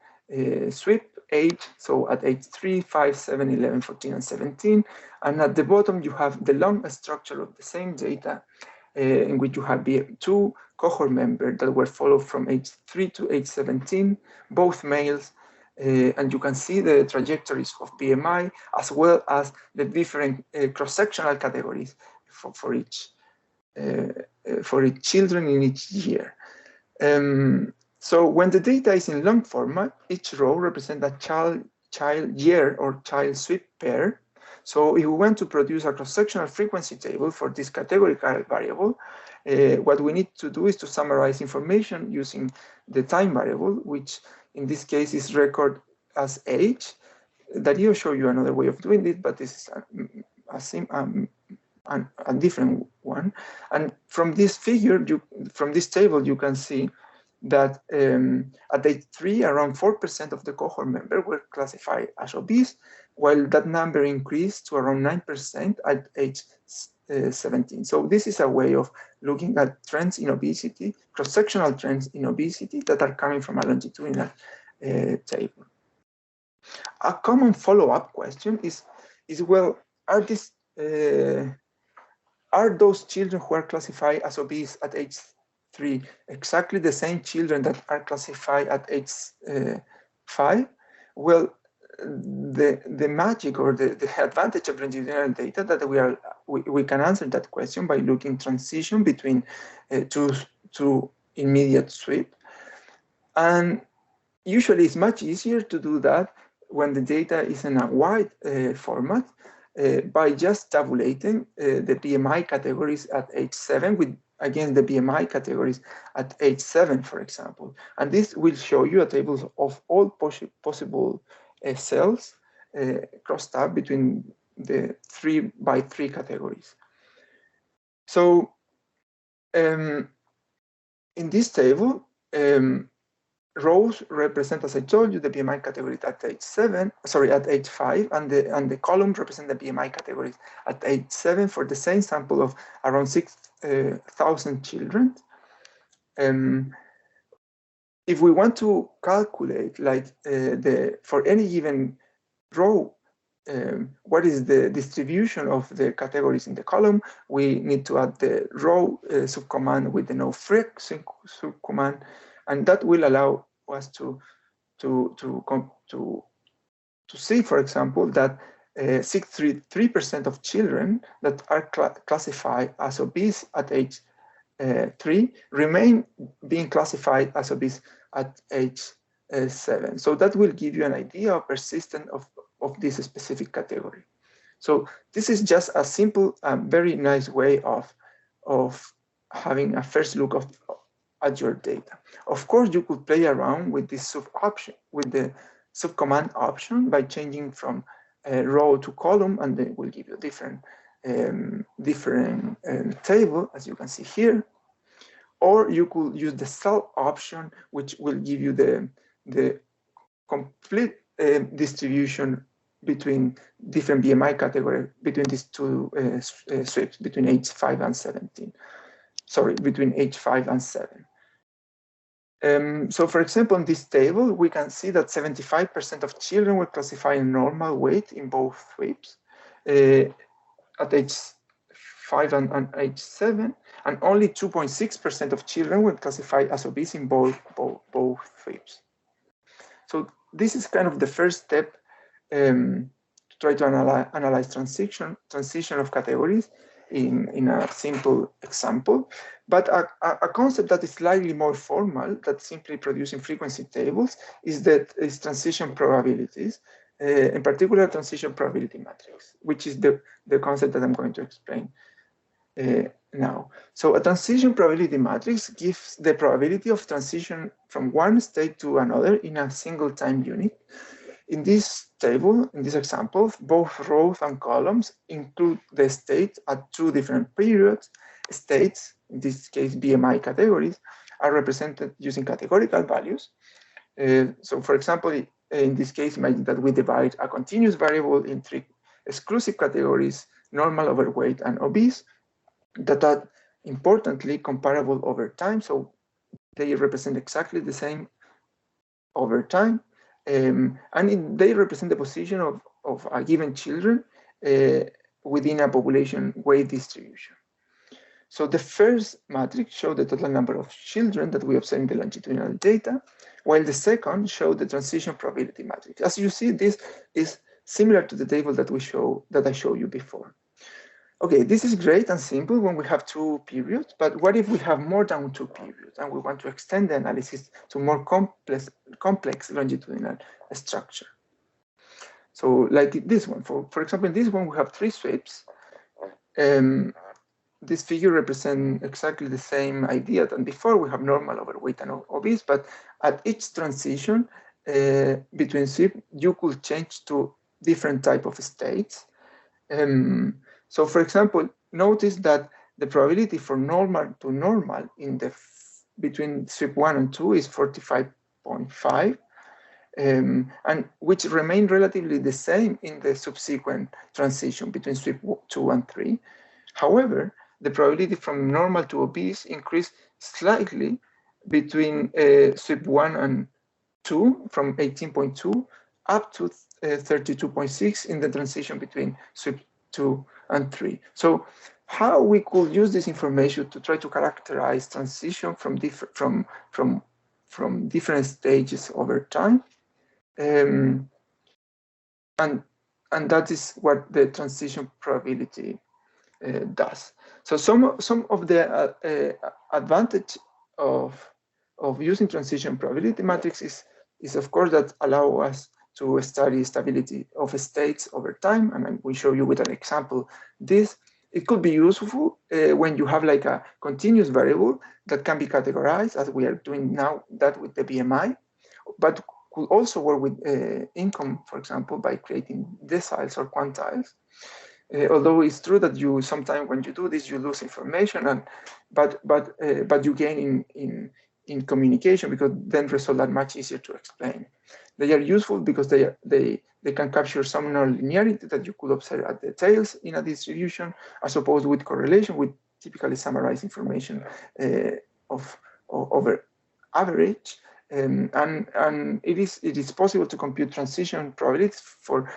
sweep age, so at age 3, 5, 7, 11, 14, and 17. And at the bottom, you have the long structure of the same data in which you have two cohort members that were followed from age 3 to age 17, both males, and you can see the trajectories of BMI as well as the different cross-sectional categories for each children in each year. So when the data is in long format, each row represents a child year or child sweep pair. So if we want to produce a cross-sectional frequency table for this categorical variable, what we need to do is to summarize information using the time variable, which in this case is record as age. Dario will show you another way of doing it, but this is a different one. And from this figure, from this table, you can see that at age 3, around 4% of the cohort members were classified as obese, while that number increased to around 9% at age 17. So this is a way of looking at trends in obesity, cross-sectional trends in obesity that are coming from a longitudinal table. A common follow-up question is well, are those children who are classified as obese at age 3 exactly the same children that are classified at age 5? Well, the magic or the advantage of longitudinal data that we can answer that question by looking transition between two immediate sweep. And usually it's much easier to do that when the data is in a wide format by just tabulating the BMI categories at age 7 with against the BMI categories at age 7, for example. And this will show you a table of all possible cells crossed up between the 3x3 categories. So in this table, rows represent, as I told you, the BMI category at age 5, and the columns represent the BMI categories at age 7 for the same sample of around 6,000 children. If we want to calculate, like for any given row, what is the distribution of the categories in the column, we need to add the row subcommand with the no-freq subcommand, and that will allow us to see, for example, that 63% of children that are classified as obese at age 3 remain being classified as obese at age 7. So that will give you an idea of persistence of this specific category. So this is just a simple, very nice way of having a first look at your data. Of course, you could play around with this with the subcommand option by changing from row to column, and they will give you a different table, as you can see here. Or you could use the cell option, which will give you the complete distribution between different BMI categories between these two sweeps, between age 5 and 17. Sorry, between age 5 and 7. So for example, in this table, we can see that 75% of children were classified in normal weight in both sweeps at age 5 and age 7, and only 2.6% of children were classified as obese in both sweeps. So this is kind of the first step to try to analyze transition of categories in a simple example. But a concept that is slightly more formal than simply producing frequency tables is transition probabilities, in particular transition probability matrix, which is the concept that I'm going to explain now. So a transition probability matrix gives the probability of transition from one state to another in a single time unit. In this table, in this example, both rows and columns include the state at two different periods. States, in this case BMI categories, are represented using categorical values. So for example, in this case, imagine that we divide a continuous variable in three exclusive categories: normal, overweight, and obese, that are importantly comparable over time. So they represent exactly the same over time. And they represent the position of a given children within a population weight distribution. So the first matrix showed the total number of children that we observed in the longitudinal data, while the second showed the transition probability matrix. As you see, this is similar to the table that I showed you before. Okay, this is great and simple when we have two periods, but what if we have more than two periods and we want to extend the analysis to more complex longitudinal structure? So like this one, for example, in this one, we have three sweeps. This figure represents exactly the same idea than before. We have normal, overweight, and obese, but at each transition between sweep, you could change to different type of states. So for example, notice that the probability for normal to normal in the between sweep 1 and 2 is 45.5, and which remain relatively the same in the subsequent transition between sweep 2 and 3. However, the probability from normal to obese increased slightly between sweep 1 and 2, from 18.2 up to 32.6 in the transition between sweep 2 and 3. So how we could use this information to try to characterize transition from different stages over time, and that is what the transition probability does. So some of the advantage of using transition probability matrix is of course that allow us to study stability of states over time, and we show you with an example this. It could be useful when you have like a continuous variable that can be categorized, as we are doing now that with the BMI, but could also work with income, for example, by creating deciles or quantiles. Although it's true that you sometimes when you do this you lose information, but you gain in communication, because then results are much easier to explain. They are useful because they can capture some nonlinearity that you could observe at the tails in a distribution, as opposed with correlation, with typically summarized information over average. And it is possible to compute transition probabilities for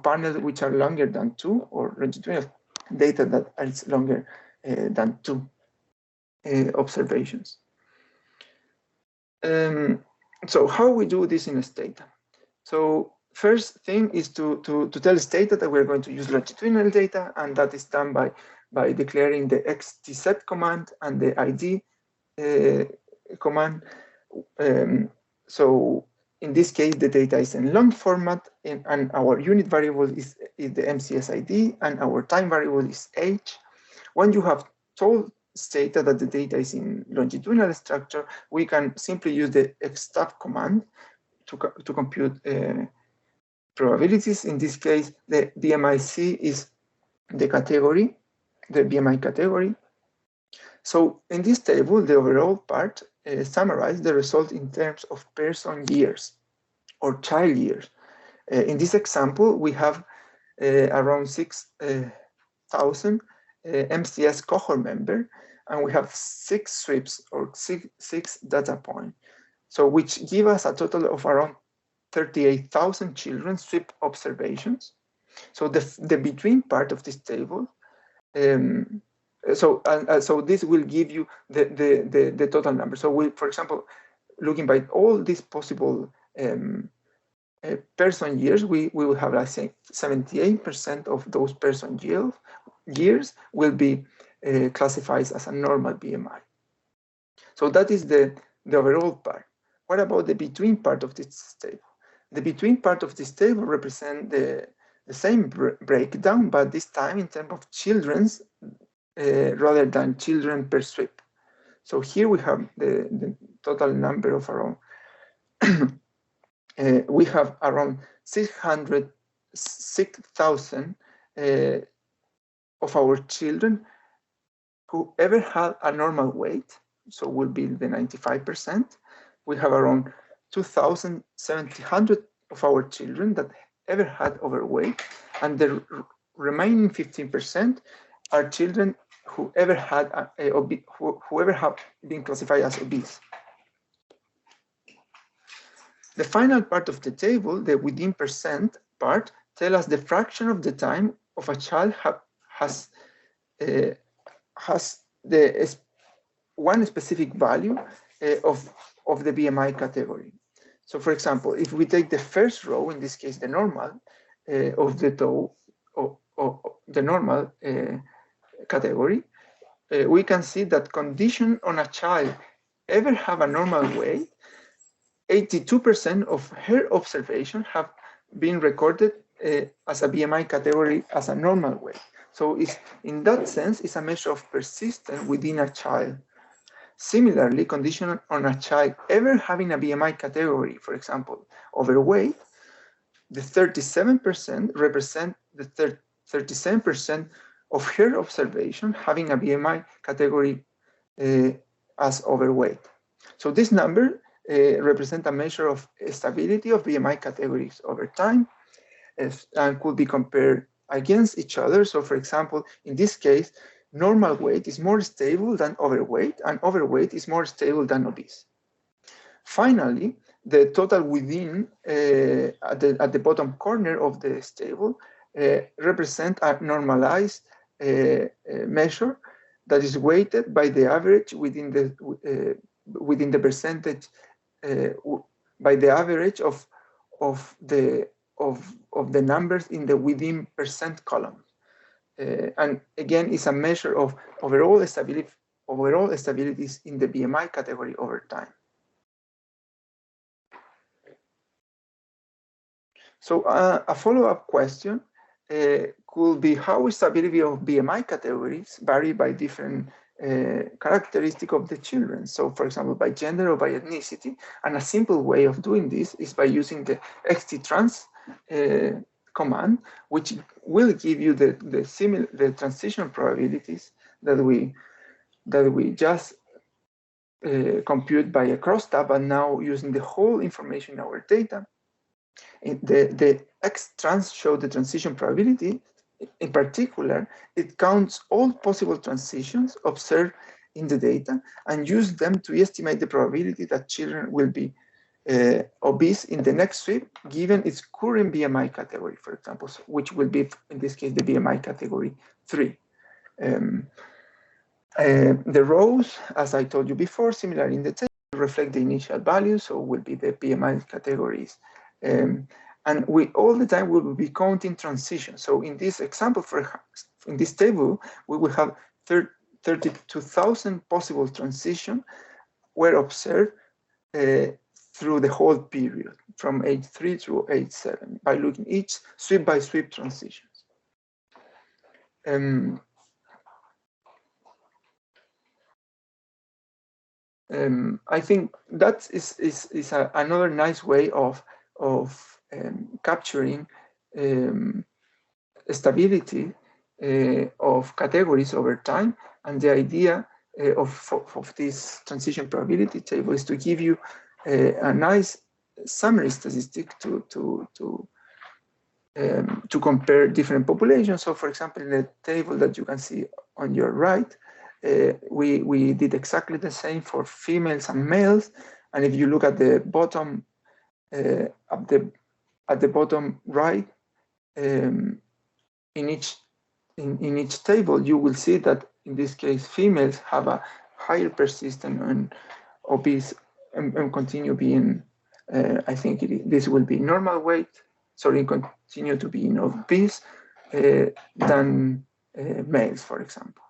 panels which are longer than 2, or longitudinal data that is longer than 2 observations. So how we do this in Stata? So first thing is to tell Stata that we're going to use longitudinal data, and that is done by declaring the xtset command and the id command. So in this case, the data is in long format, and our unit variable is the MCS ID, and our time variable is h. When you have told Stata that the data is in longitudinal structure, we can simply use the xtab command to compute probabilities. In this case, the BMIC is the category, the BMI category. So in this table, the overall part summarizes the result in terms of person years or child years. In this example, we have around 6,000 MCS cohort member, and we have 6 sweeps or six data points. So which give us a total of around 38,000 children sweep observations. So the between part of this table, so this will give you the total number. So we, for example, looking by all these possible person years, we will have, I think, 78% of those person years will be classified as a normal BMI. So that is the overall part. What about the between part of this table? The between part of this table represents the same breakdown, but this time in terms of children's rather than children per sweep. So here we have the total number of around we have around 6,000 of our children who ever had a normal weight, so will be the 95%. We have around 2,700 of our children that ever had overweight, and the remaining 15% are children who ever had whoever have been classified as obese. The final part of the table, the within percent part, tell us the fraction of the time of a child has one specific value of the BMI category. So for example, if we take the first row, in this case, the normal of the toe, or the normal category, we can see that condition on a child ever have a normal weight, 82% of her observation have been recorded as a BMI category as a normal weight. So it's, in that sense, it's a measure of persistence within a child. Similarly, condition on a child ever having a BMI category, for example, overweight, the 37% represent the 37% of her observation having a BMI category as overweight. So this number represent a measure of stability of BMI categories over time, and could be compared against each other. So for example, in this case, normal weight is more stable than overweight, and overweight is more stable than obese. Finally, the total within at the bottom corner of the table represent a normalized measure that is weighted by the average within the percentage by the average of the numbers in the within percent column. And again, it's a measure of overall stabilities in the BMI category over time. So a follow-up question could be how stability of BMI categories vary by different characteristic of the children. So for example, by gender or by ethnicity. And a simple way of doing this is by using the xttrans command, which will give you the transition probabilities that we just compute by a crosstab, and now using the whole information in our data. The xtrans show the transition probability. In particular, it counts all possible transitions observed in the data and use them to estimate the probability that children will be obese in the next sweep, given its current BMI category, for example, which will be, in this case, the BMI category 3. The rows, as I told you before, similar in the table, reflect the initial values, so will be the BMI categories. And we all the time will be counting transitions. So in this example, in this table, we will have 32,000 possible transitions were observed through the whole period, from age 3 to age 7, by looking each sweep by sweep transitions. I think that is another nice way of capturing stability of categories over time. And the idea of this transition probability table is to give you a nice summary statistic to compare different populations. So for example, in the table that you can see on your right, we did exactly the same for females and males. And if you look at the bottom, at the bottom right, in each table, you will see that in this case, females have a higher persistence and obese and continue being, I think this will be normal weight, sorry, continue to be obese than males, for example.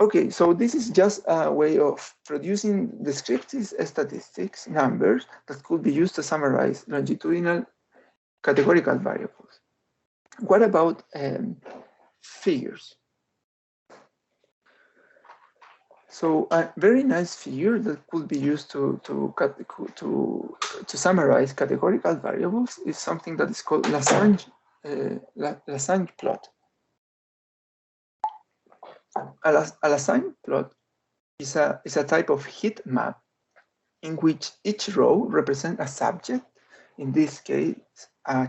Okay, so this is just a way of producing descriptive statistics numbers that could be used to summarize longitudinal categorical variables. What about figures? So a very nice figure that could be used to summarize categorical variables is something that is called Lassage plot. A Lassage plot is a type of heat map in which each row represents a subject, in this case, a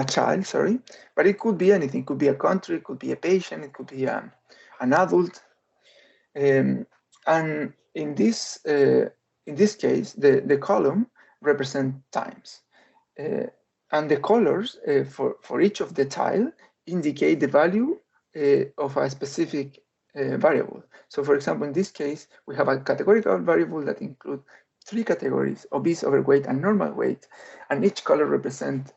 child, sorry, but it could be anything. It could be a country, it could be a patient, it could be an adult. And in this case, the column represents times. And the colors for each of the tile indicate the value of a specific variable. So for example, in this case, we have a categorical variable that includes 3 categories: obese, overweight, and normal weight, and each color represents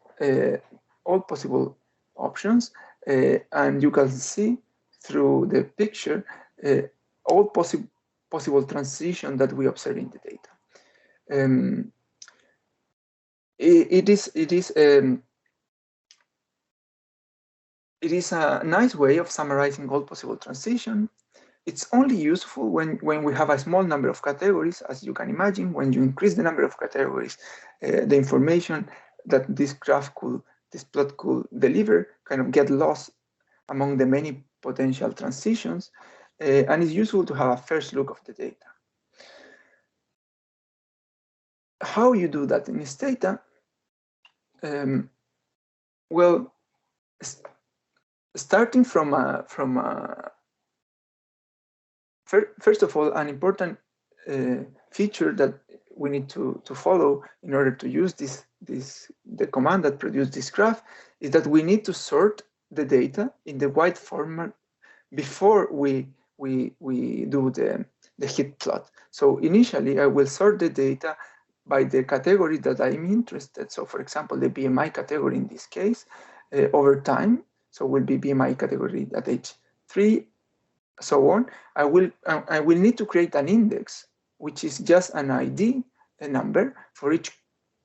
all possible options, and you can see through the picture all possible transition that we observe in the data. It is a nice way of summarizing all possible transition. It's only useful when we have a small number of categories. As you can imagine, when you increase the number of categories, the information that this plot could deliver kind of get lost among the many potential transitions, and it's useful to have a first look of the data. How you do that in Stata? Well, starting from first of all, an important feature that we need to follow in order to use the command that produces this graph is that we need to sort the data in the wide format before we do the hit plot. So initially, I will sort the data by the category that I'm interested. So for example, the BMI category in this case, over time, so will be BMI category at age 3, so on. I will need to create an index, which is just an ID, a number for each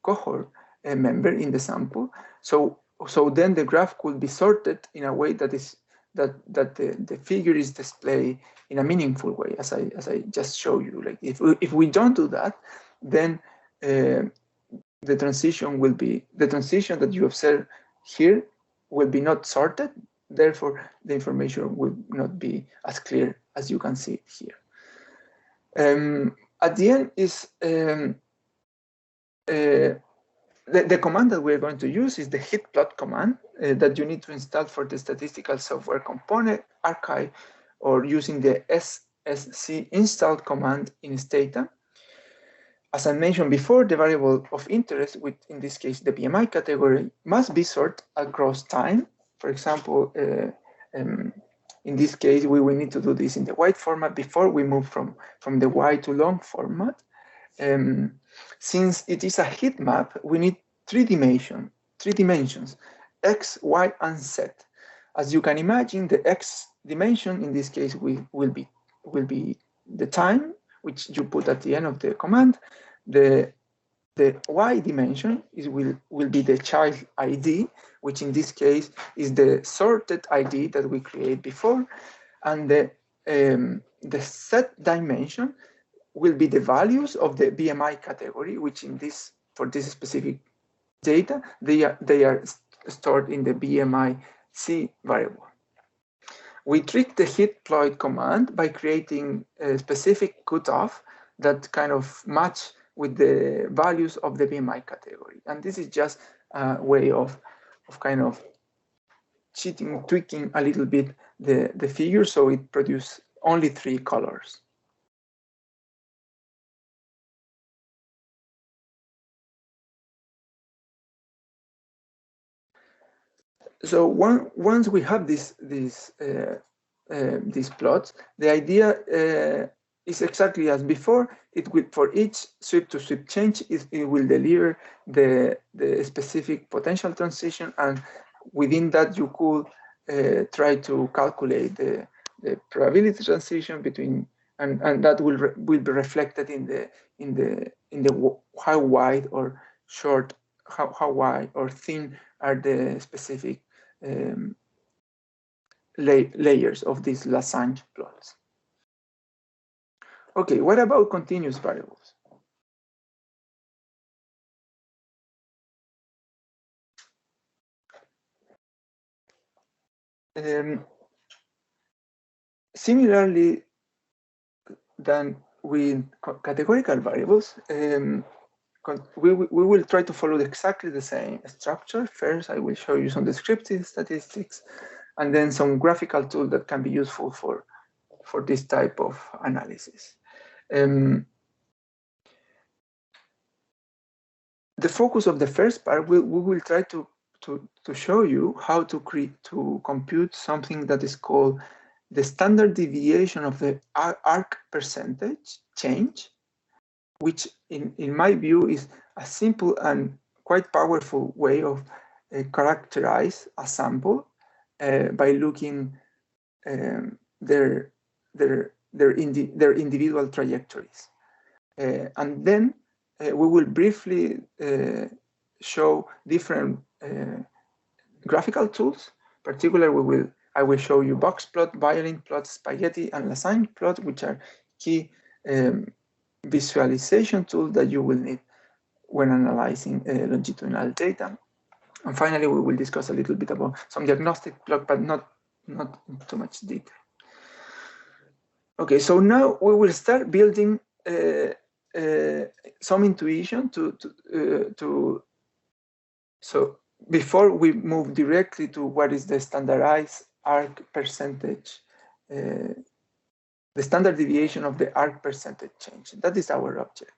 cohort member in the sample. So then the graph could be sorted in a way that is that the figure is displayed in a meaningful way, as I just showed you. Like if we don't do that, then the transition that you observe here will be not sorted. Therefore, the information will not be as clear as you can see it here. At the end is the command that we're going to use is the hit plot command that you need to install for the statistical software component archive, or using the ssc install command in Stata. As I mentioned before, the variable of interest, with in this case the BMI category, must be sorted across time. For example, in this case, we will need to do this in the wide format before we move from the wide to long format. Since it is a heat map, we need three dimensions, x, y, and z. As you can imagine, the x dimension in this case will be the time, which you put at the end of the command. The y dimension will be the child ID, which in this case is the sorted ID that we create before, and the z dimension will be the values of the BMI category, which for this specific data they are stored in the BMI C variable. We trick the hit plot command by creating a specific cutoff that kind of match with the values of the BMI category. And this is just a way of kind of tweaking a little bit the figure, so it produces only 3 colors. So once we have these plots, the idea is exactly as before. It will, for each sweep-to-sweep change, it will deliver the specific potential transition, and within that you could try to calculate the probability transition between, and that will be reflected in the how wide or short, how wide or thin are the specific layers of these Lagrange plots. Okay, what about continuous variables? Similarly than with categorical variables, we will try to follow exactly the same structure. First, I will show you some descriptive statistics, and then some graphical tool that can be useful for this type of analysis. The focus of the first part, we will try to show you how to compute something that is called the standard deviation of the arc percentage change, which in my view is a simple and quite powerful way of characterize a sample by looking their individual trajectories. And then we will briefly show different graphical tools. Particularly, I will show you box plot, violin plot, spaghetti, and lasagne plot, which are key visualization tools that you will need when analyzing longitudinal data. And finally, we will discuss a little bit about some diagnostic plot, but not in too much detail. Okay, so now we will start building some intuition so before we move directly to what is the standardized arc percentage, the standard deviation of the arc percentage change. That is our objective.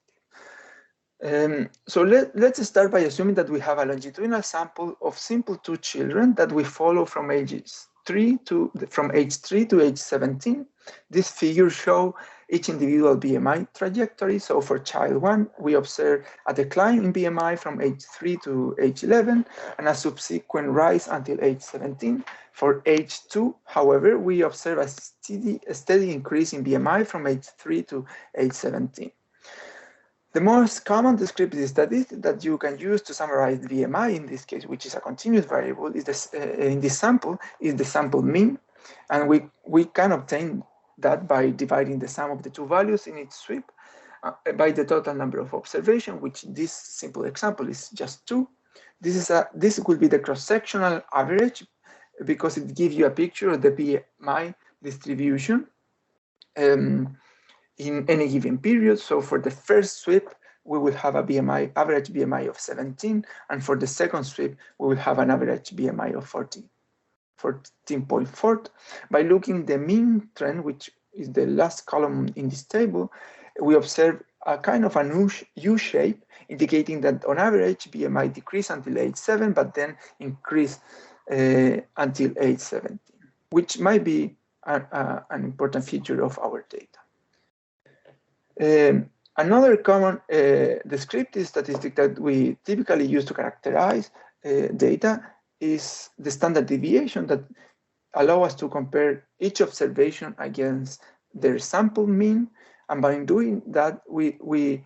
So let's start by assuming that we have a longitudinal sample of simple 2 children that we follow from age 3 to age 17. This figure shows each individual BMI trajectory. So for child 1, we observe a decline in BMI from age 3 to age 11 and a subsequent rise until age 17. For age 2, however, we observe a steady increase in BMI from age 3 to age 17. The most common descriptive statistic that you can use to summarize the BMI in this case, which is a continuous variable, is this, in this sample, is the sample mean. And we can obtain that by dividing the sum of the 2 values in each sweep by the total number of observations, which this simple example is just 2. This will be the cross-sectional average because it gives you a picture of the BMI distribution in any given period. So for the first sweep, we will have a average BMI of 17, and for the second sweep, we will have an average BMI of 14.4. By looking the mean trend, which is the last column in this table, we observe a kind of an U shape, indicating that on average BMI decrease until age 7, but then increase until age 17, which might be an important feature of our data. Another common descriptive statistic that we typically use to characterize data is the standard deviation that allow us to compare each observation against their sample mean, and by doing that, we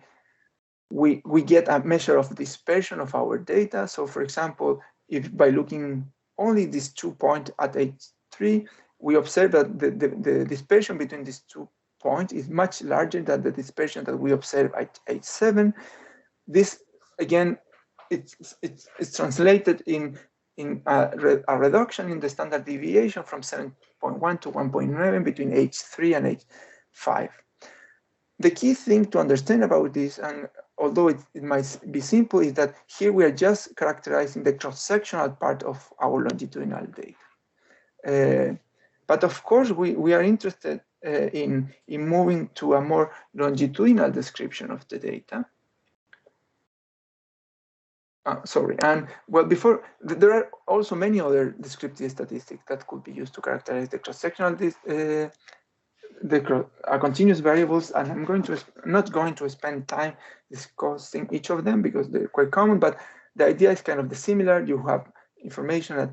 get a measure of dispersion of our data. So, for example, if by looking only these 2 points at age 3, we observe that the dispersion between these 2 points is much larger than the dispersion that we observe at age 7. This again, it's translated in a reduction in the standard deviation from 7.1 to 1.9 between age 3 and age 5. The key thing to understand about this, and although it might be simple, is that here we are just characterizing the cross-sectional part of our longitudinal data. But of course, we are interested in moving to a more longitudinal description of the data. Sorry, and well, before, there are also many other descriptive statistics that could be used to characterize the cross-sectional continuous variables, and I'm not going to spend time discussing each of them because they're quite common, but the idea is kind of similar. You have information at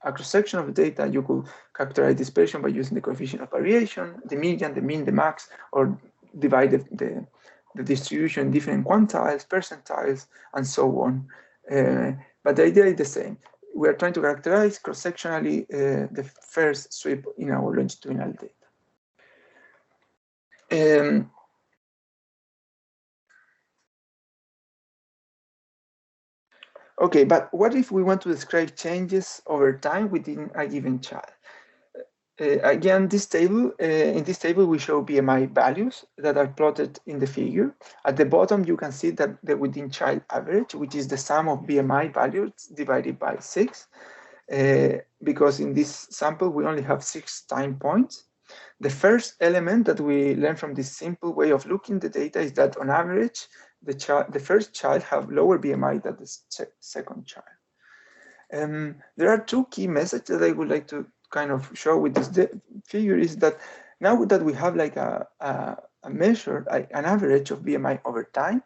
a cross-section of data. You could characterize dispersion by using the coefficient of variation, the median, the mean, the max, or divide the distribution in different quantiles, percentiles, and so on. But the idea is the same. We are trying to characterize cross-sectionally the first sweep in our longitudinal data. Okay, but what if we want to describe changes over time within a given child? Again, in this table, we show BMI values that are plotted in the figure. At the bottom, you can see that the within child average, which is the sum of BMI values divided by 6, because in this sample, we only have 6 time points. The first element that we learn from this simple way of looking at the data is that on average, the first child have lower BMI than the second child. There are two key messages that I would like to kind of show with this figure is that now that we have like a measure, an average of BMI over time,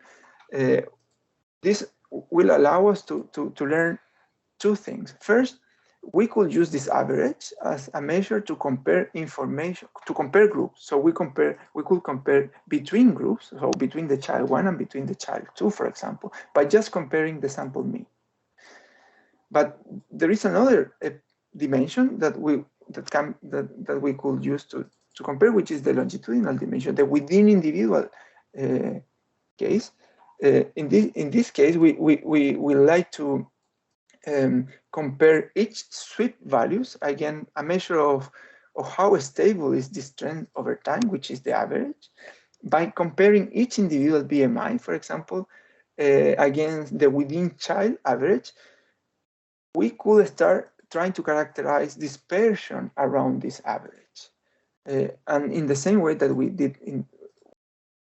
this will allow us to learn two things. First, we could use this average as a measure to compare information, to compare groups. So we could compare between groups, so between the child 1 and between the child 2, for example, by just comparing the sample mean. But there is another dimension that we could use to compare, which is the longitudinal dimension, the within individual case. In this case, we like to compare each sweep values, again, a measure of how stable is this trend over time, which is the average, by comparing each individual BMI, for example, against the within child average. We could start trying to characterize dispersion around this average. And in the same way that we did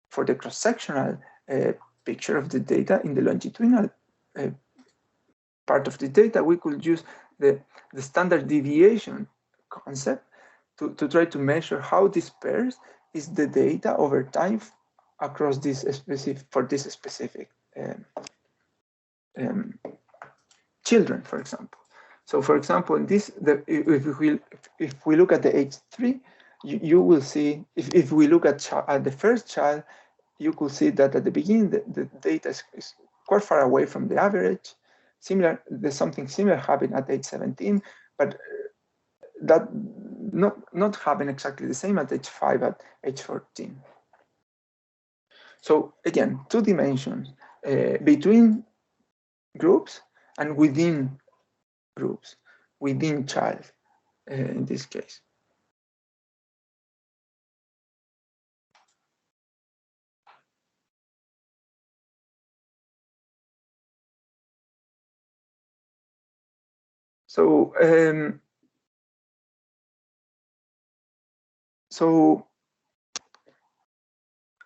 for the cross-sectional picture of the data, in the longitudinal part of the data, we could use the standard deviation concept to try to measure how dispersed is the data over time across this specific children, for example. So, for example, in this, if we look at the age 3, you will see, if we look at the first child, you could see that at the beginning the data is quite far away from the average. There's something similar happened at age 17, but that not happen exactly the same at age 5, at age 14. So again, two dimensions between groups and within groups, within child in this case. So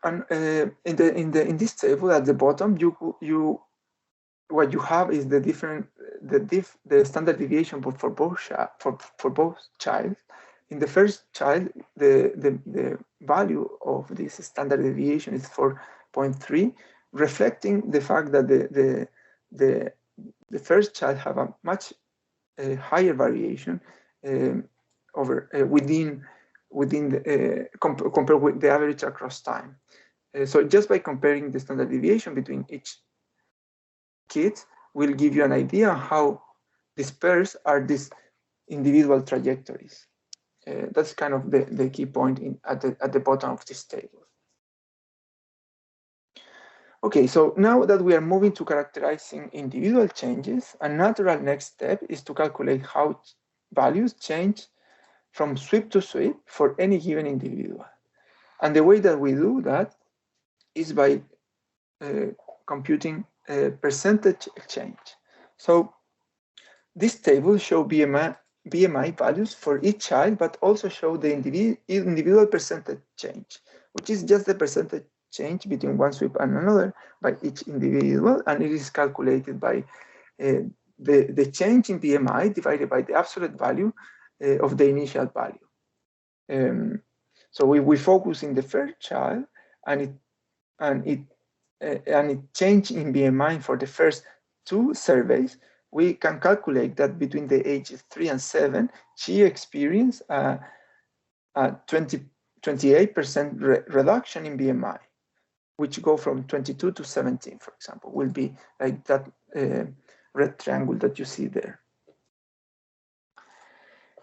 and in this table at the bottom, what you have is the standard deviation for both child. In the first child, the value of this standard deviation is 4.3, reflecting the fact that the first child have a much higher variation over within compared with the average across time. So just by comparing the standard deviation between each kid will give you an idea how dispersed are these individual trajectories. That's kind of the key point at the bottom of this table. Okay, so now that we are moving to characterizing individual changes, a natural next step is to calculate how values change from sweep to sweep for any given individual. And the way that we do that is by computing a percentage change. So this table shows BMI values for each child, but also show the individual percentage change, which is just the percentage change between one sweep and another by each individual, and it is calculated by the change in BMI divided by the absolute value of the initial value. So we focus in the first child, and it change in BMI for the first 2 surveys. We can calculate that between the ages 3 and 7, she experienced a 28% reduction in BMI, which go from 22 to 17, for example, will be like that red triangle that you see there.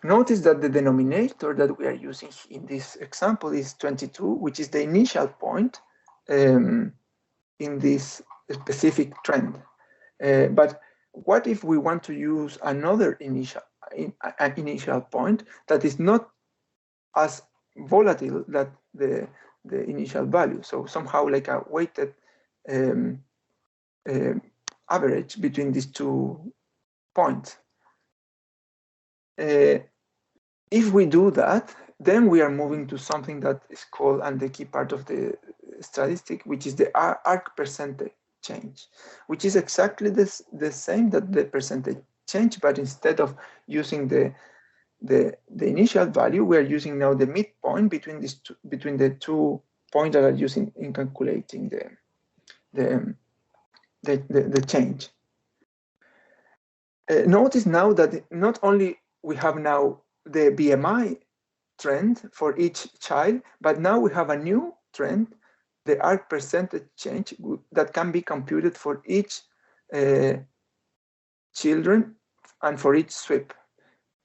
Notice that the denominator that we are using in this example is 22, which is the initial point in this specific trend. But what if we want to use another initial point that is not as volatile that the initial value? So somehow like a weighted average between these 2 points. If we do that, then we are moving to something that is called, and the key part of the statistic, which is the arc percentage change, which is exactly the same that the percentage change, but instead of using the initial value, we are using now the midpoint between the 2 points that are using in calculating the change. Notice now that not only we have now the BMI trend for each child, but now we have a new trend, the arc percentage change that can be computed for each children and for each sweep,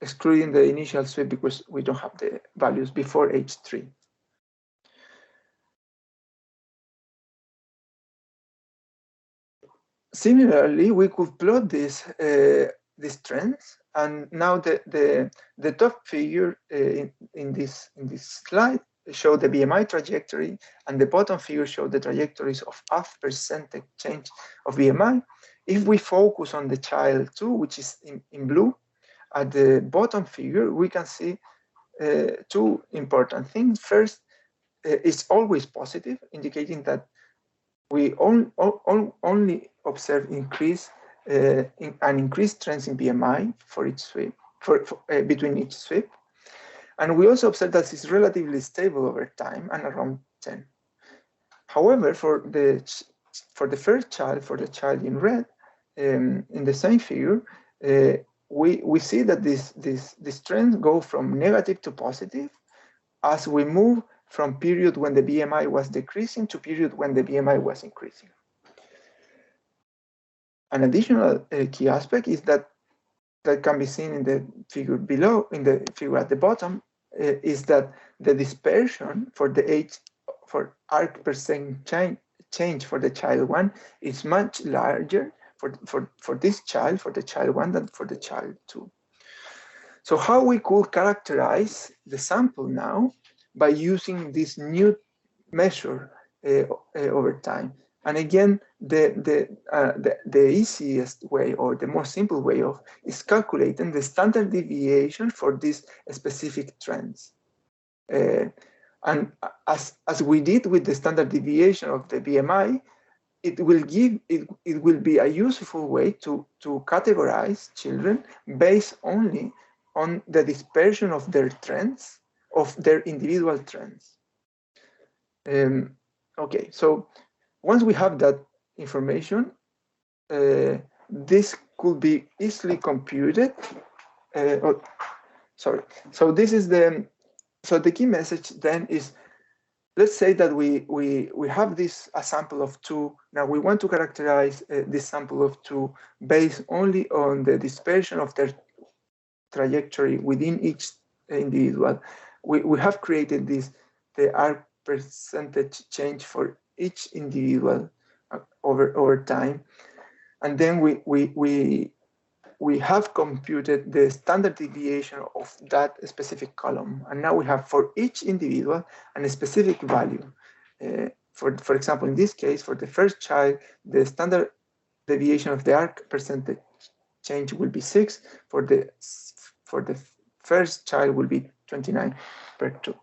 excluding the initial sweep because we don't have the values before age 3. Similarly, we could plot these trends, and now the top figure in this slide show the BMI trajectory, and the bottom figure show the trajectories of half percentage change of BMI. If we focus on the child 2, which is in blue, at the bottom figure, we can see 2 important things. First, it's always positive, indicating that we only observe increased trends in BMI for each sweep, between each sweep. And we also observe that it's relatively stable over time and around 10. However, for the first child, for the child in red, in the same figure, we see that this trend go from negative to positive as we move from period when the BMI was decreasing to period when the BMI was increasing. An additional key aspect is that can be seen in the figure below, in the figure at the bottom, is that the dispersion for arc percent change for the child 1 is much larger for this child, for the child 1, than for the child 2. So how we could characterize the sample now by using this new measure over time. And again, the easiest way, or the more simple way is calculating the standard deviation for these specific trends. And as we did with the standard deviation of the BMI, it will be a useful way to categorize children based only on the dispersion of their trends, of their individual trends. Okay, so once we have that information, this could be easily computed. So this is the key message then is, let's say that we have a sample of 2. Now we want to characterize this sample of 2 based only on the dispersion of their trajectory within each individual. We have created the arc percentage change for each individual over time, and then we have computed the standard deviation of that specific column, and now we have for each individual a specific value. For example, in this case, for the first child, the standard deviation of the arc percentage change will be 6. For the first child will be 29/2.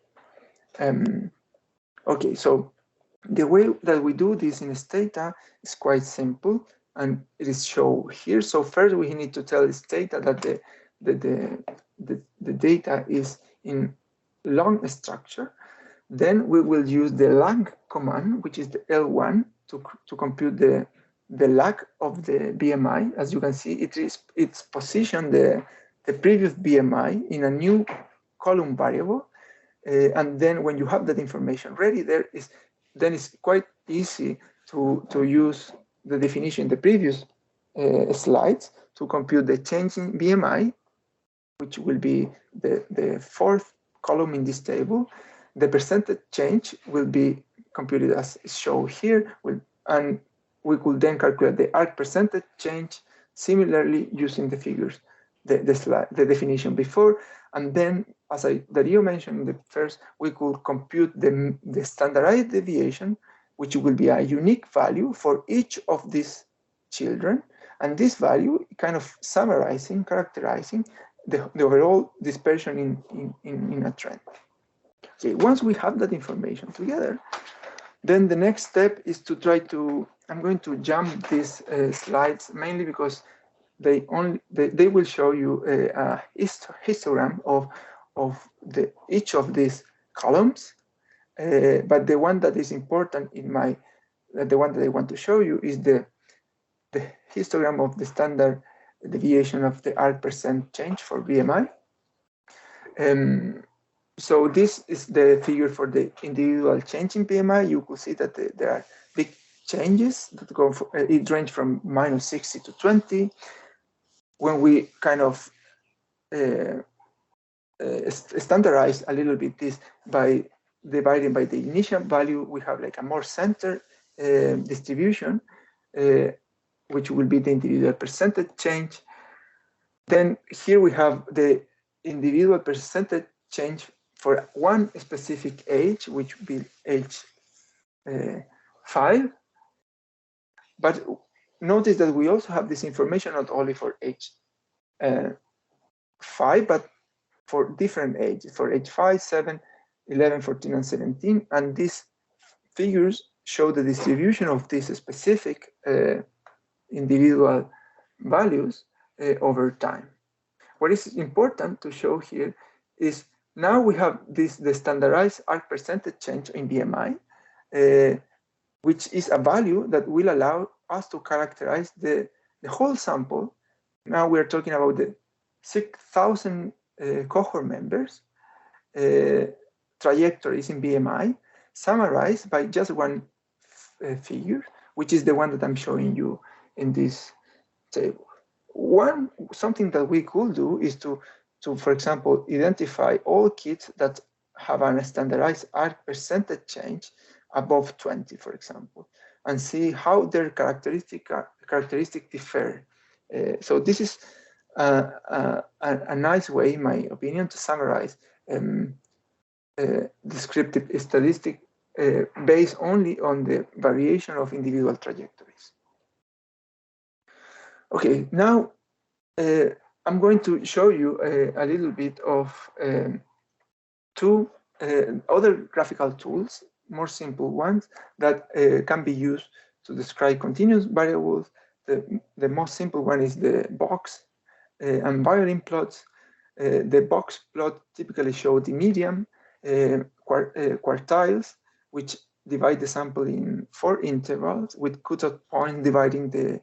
Okay, so the way that we do this in Stata is quite simple, and it is shown here. So first we need to tell Stata that the data is in long structure. Then we will use the lang command, which is the L1, to compute the lag of the BMI. As you can see, it's positioned the previous BMI in a new column variable. And then when you have that information ready, then it's quite easy to use the definition in the previous slides to compute the change in BMI, which will be the 4th column in this table. The percentage change will be computed as shown here, and we could then calculate the arc percentage change similarly using the figures, the definition before. And then, as Dario mentioned in the first, we could compute the standardized deviation, which will be a unique value for each of these children. And this value kind of characterizing the overall dispersion in a trend. Okay, once we have that information together, then the next step is to try to, I'm going to jump these slides mainly because they will show you a histogram of each of these columns. But the one that is important the one that I want to show you is the histogram of the standard deviation of the arc percent change for BMI. So this is the figure for the individual change in BMI. You could see that there are big changes that go it range from -60 to 20. When we kind of standardize a little bit this by dividing by the initial value, we have like a more centered distribution, which will be the individual percentage change. Then here we have the individual percentage change for one specific age, which will be age 5. But notice that we also have this information not only for age 5, but for different ages, for age 5, 7, 11, 14, and 17. And these figures show the distribution of these specific individual values over time. What is important to show here is now we have the standardized arc percentage change in BMI, which is a value that will allow us to characterize the whole sample. Now we're talking about the 6,000 cohort members, trajectories in BMI, summarized by just one figure, which is the one that I'm showing you in this table. Something that we could do is to, for example, identify all kids that have a standardized arc percentage change above 20, for example, and see how their characteristics differ. So this is a nice way, in my opinion, to summarize descriptive statistic based only on the variation of individual trajectories. Okay, now I'm going to show you a little bit of two other graphical tools, more simple ones that can be used to describe continuous variables. The most simple one is the box and violin plots. The box plot typically show the median quartiles, which divide the sample in 4 intervals with cutoff point dividing the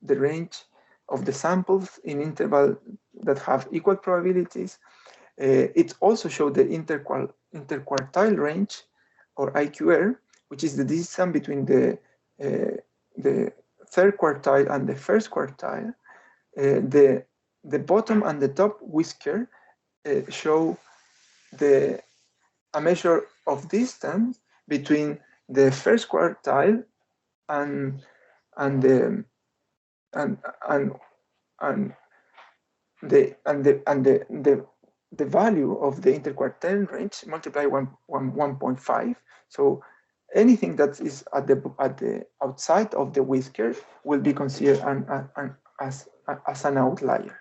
range of the samples in intervals that have equal probabilities. It also shows the interquartile range, or IQR, which is the distance between the third quartile and the first quartile. The bottom and the top whisker show a measure of distance between the first quartile and the value of the interquartile range multiplied 1.5. So anything that is at the outside of the whisker will be considered as an outlier.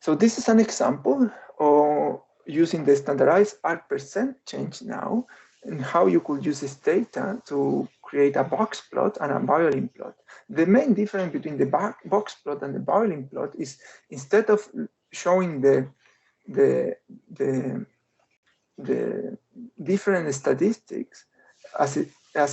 So this is an example of using the standardized arc percent change now, and how you could use this data to create a box plot and a violin plot. The main difference between the box plot and the violin plot is, instead of showing the different statistics as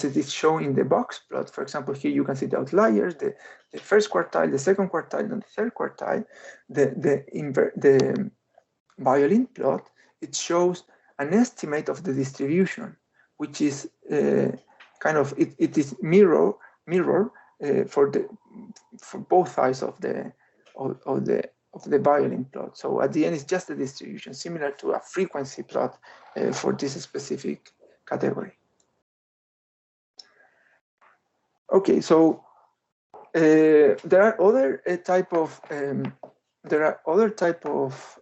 it is shown in the box plot, for example, here you can see the outliers, the first quartile, the second quartile, and the third quartile. The violin plot, it shows an estimate of the distribution, which is kind of it is mirror for both sides of the violin plot. So at the end, it's just a distribution similar to a frequency plot for this specific category. Okay, so there are other type of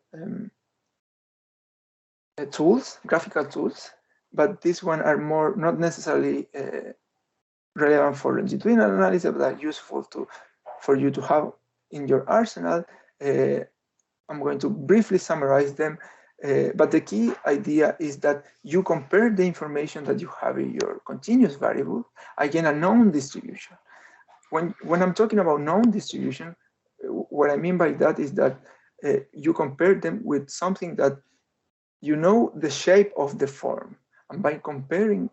tools, graphical tools, but these one are more not necessarily relevant for longitudinal analysis, but are useful for you to have in your arsenal. I'm going to briefly summarize them, but the key idea is that you compare the information that you have in your continuous variable against a known distribution. when I'm talking about known distribution, what I mean by that is that you compare them with something that you know the shape of the form, and by comparing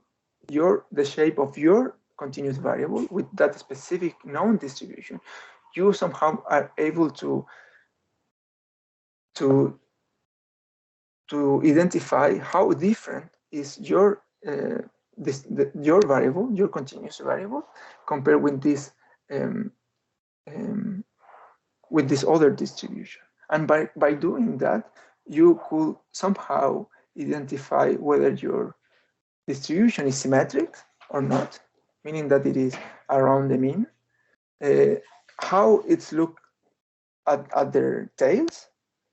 the shape of your continuous variable with that specific known distribution, you somehow are able to identify how different is your your variable, your continuous variable, compared with um, um, this other distribution. And by doing that, you could somehow identify whether your distribution is symmetric or not, meaning that it is around the mean, how it's look at their tails,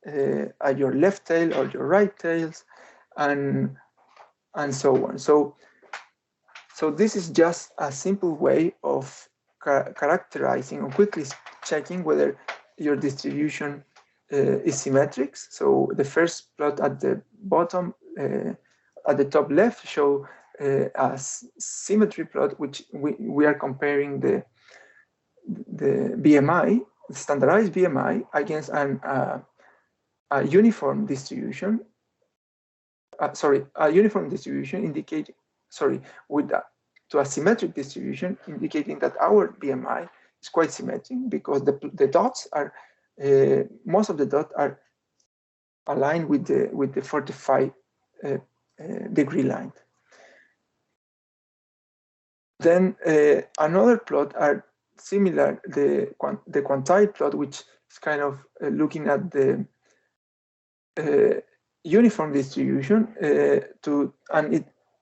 at your left tail or your right tails, and so on. So this is just a simple way of characterizing or quickly checking whether your distribution is symmetric. So the first plot at the bottom, at the top left, show a symmetry plot, which we are comparing the BMI, the standardized BMI, against a uniform distribution. A uniform distribution indicating, with to a symmetric distribution, indicating that our BMI is quite symmetric because the dots are, most of the dots are aligned with the 45 degree line. Then another plot are similar, the quantile plot, which is kind of looking at the uniform distribution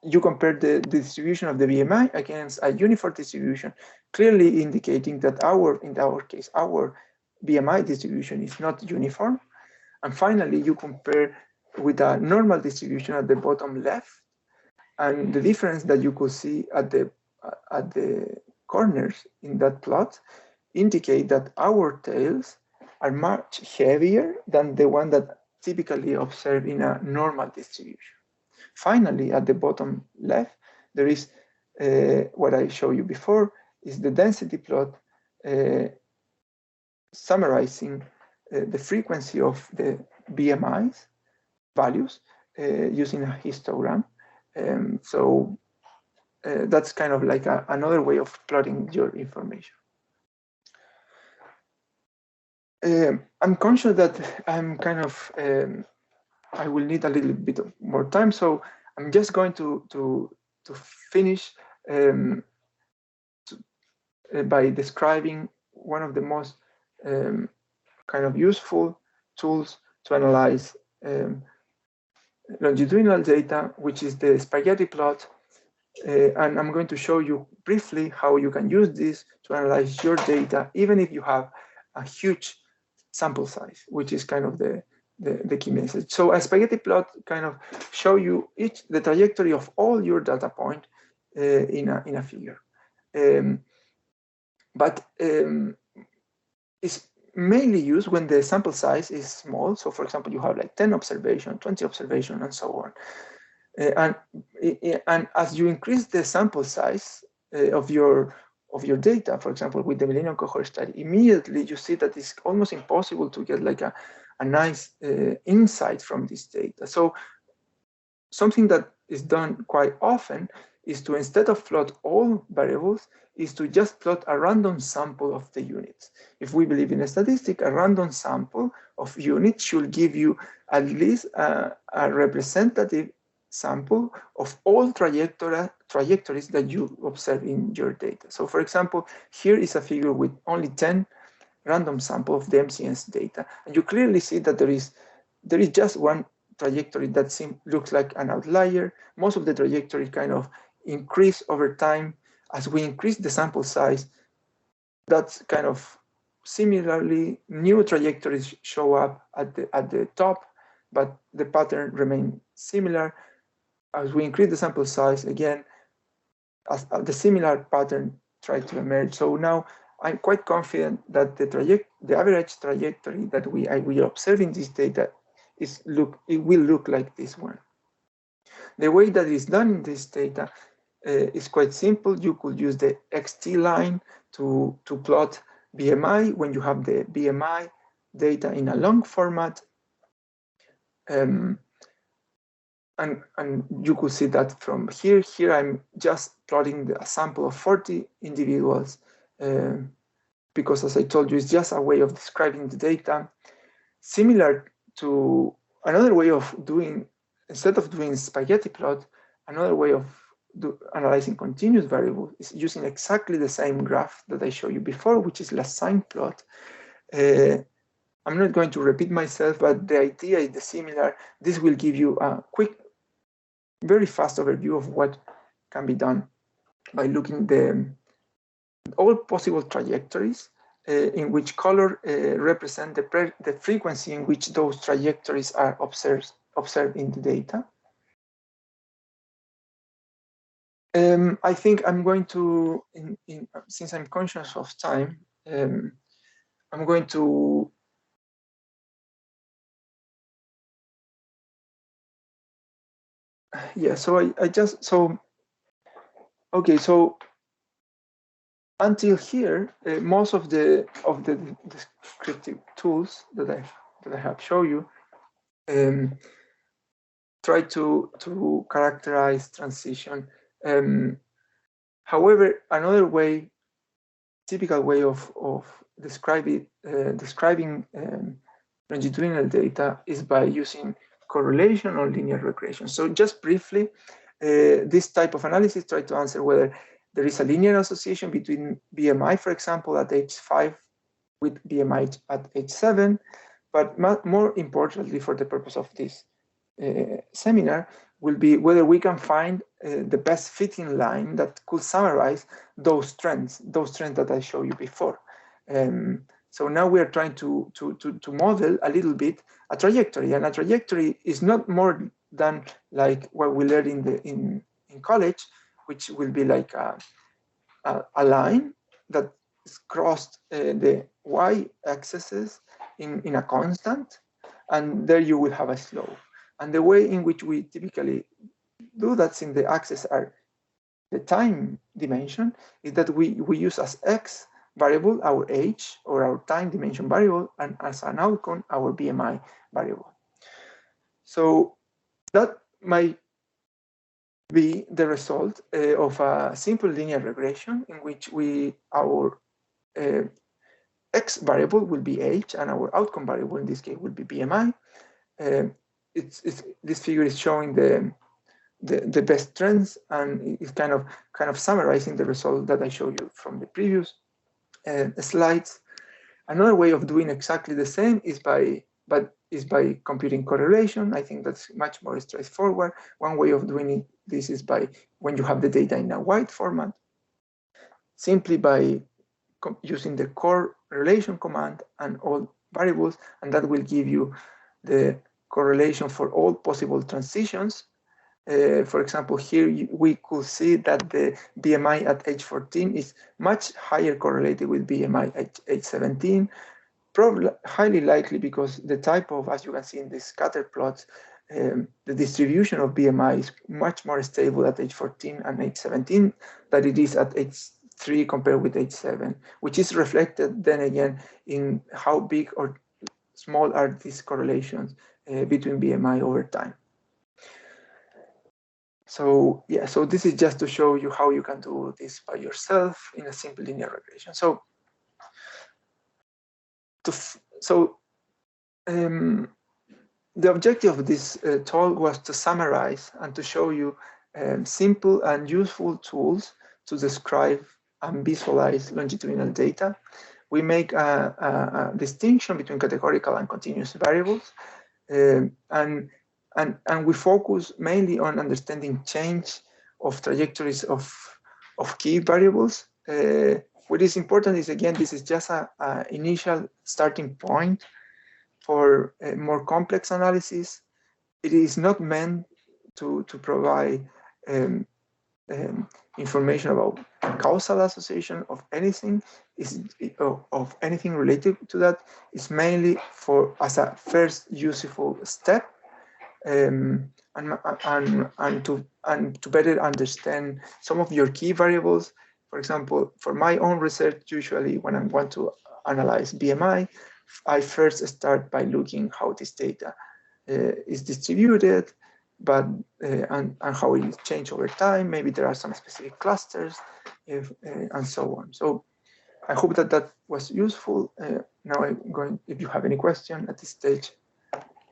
you compare the distribution of the BMI against a uniform distribution, clearly indicating that in our case, our BMI distribution is not uniform. And finally, you compare with a normal distribution at the bottom left, and the difference that you could see at the corners in that plot indicate that our tails are much heavier than the one that typically observed in a normal distribution. Finally, at the bottom left, there is what I showed you before, is the density plot summarizing the frequency of the BMI's values using a histogram. So that's kind of like another way of plotting your information. I'm conscious that I'm kind of I will need a little bit more time, so I'm just going to finish by describing one of the most kind of useful tools to analyze longitudinal data, which is the spaghetti plot. And I'm going to show you briefly how you can use this to analyze your data, even if you have a huge sample size, which is kind of the key message. So a spaghetti plot kind of show you the trajectory of all your data point in a figure. But it's mainly used when the sample size is small. So for example, you have like 10 observation, 20 observation, and so on. And as you increase the sample size of your data, for example, with the Millennium Cohort study, immediately you see that it's almost impossible to get like a nice insight from this data. So something that is done quite often is to, instead of plot all variables, is to just plot a random sample of the units. If we believe in a statistic, a random sample of units should give you at least a representative sample of all trajectories that you observe in your data. So for example, here is a figure with only 10 random sample of the MCN's data. And you clearly see that there is just one trajectory that looks like an outlier. Most of the trajectory kind of increase over time as we increase the sample size. That's kind of similarly, new trajectories show up at the top, but the pattern remains similar. As we increase the sample size, again, as the similar pattern tries to emerge. So now I'm quite confident that the average trajectory that we observe in this data it will look like this one. The way that is done in this data is quite simple. You could use the XT line to plot BMI when you have the BMI data in a long format. And you could see that from here. Here I'm just plotting a sample of 40 individuals because, as I told you, it's just a way of describing the data. Similar to another way of doing, instead of doing spaghetti plot, another way of analyzing continuous variables is using exactly the same graph that I showed you before, which is lasine plot. I'm not going to repeat myself, but the idea is similar. This will give you a quick, very fast overview of what can be done by looking at all possible trajectories in which color represent the frequency in which those trajectories are observed in the data. I think I'm going to, since I'm conscious of time, I'm going to so okay, so until here, most of the descriptive tools that I have shown you try to characterize transition. However, another way, typical way of describing longitudinal data is by using correlation or linear regression. So just briefly, this type of analysis tries to answer whether there is a linear association between BMI, for example, at age 5 with BMI at age 7, but more importantly for the purpose of this seminar will be whether we can find the best fitting line that could summarize those trends that I showed you before. So now we are trying to model a little bit a trajectory, and a trajectory is not more than like what we learned in college, which will be like a line that is crossed the y-axis in a constant, and there you will have a slope. And the way in which we typically do that, in the axes are the time dimension, is that we use as x variable our age or our time dimension variable, and as an outcome our BMI variable. So that might be the result of a simple linear regression in which our x variable will be age and our outcome variable in this case will be BMI. This figure is showing the best trends, and it's kind of summarizing the result that I showed you from the previous slides. Another way of doing exactly the same is by computing correlation. I think that's much more straightforward. One way of doing this is by when you have the data in a wide format, simply by using the correlation command and all variables, and that will give you the correlation for all possible transitions. For example, here we could see that the BMI at age 14 is much higher correlated with BMI at age 17, probably highly likely because the type of, as you can see in the scatter plots, the distribution of BMI is much more stable at age 14 and age 17 than it is at age 3 compared with age 7, which is reflected then again in how big or small are these correlations between BMI over time. So yeah, so this is just to show you how you can do this by yourself in a simple linear regression. So the objective of this talk was to summarize and to show you simple and useful tools to describe and visualize longitudinal data. We make a distinction between categorical and continuous variables, and we focus mainly on understanding change of trajectories of key variables. What is important is, again, this is just an initial starting point for a more complex analysis. It is not meant to provide information about causal association of anything, of anything related to that. It's mainly as a first useful step and to better understand some of your key variables. For example, for my own research, usually when I want to analyze BMI, I first start by looking how this data is distributed, but and how it changes over time. Maybe there are some specific clusters, and so on. So I hope that that was useful. Now I'm going, if you have any question at this stage,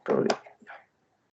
probably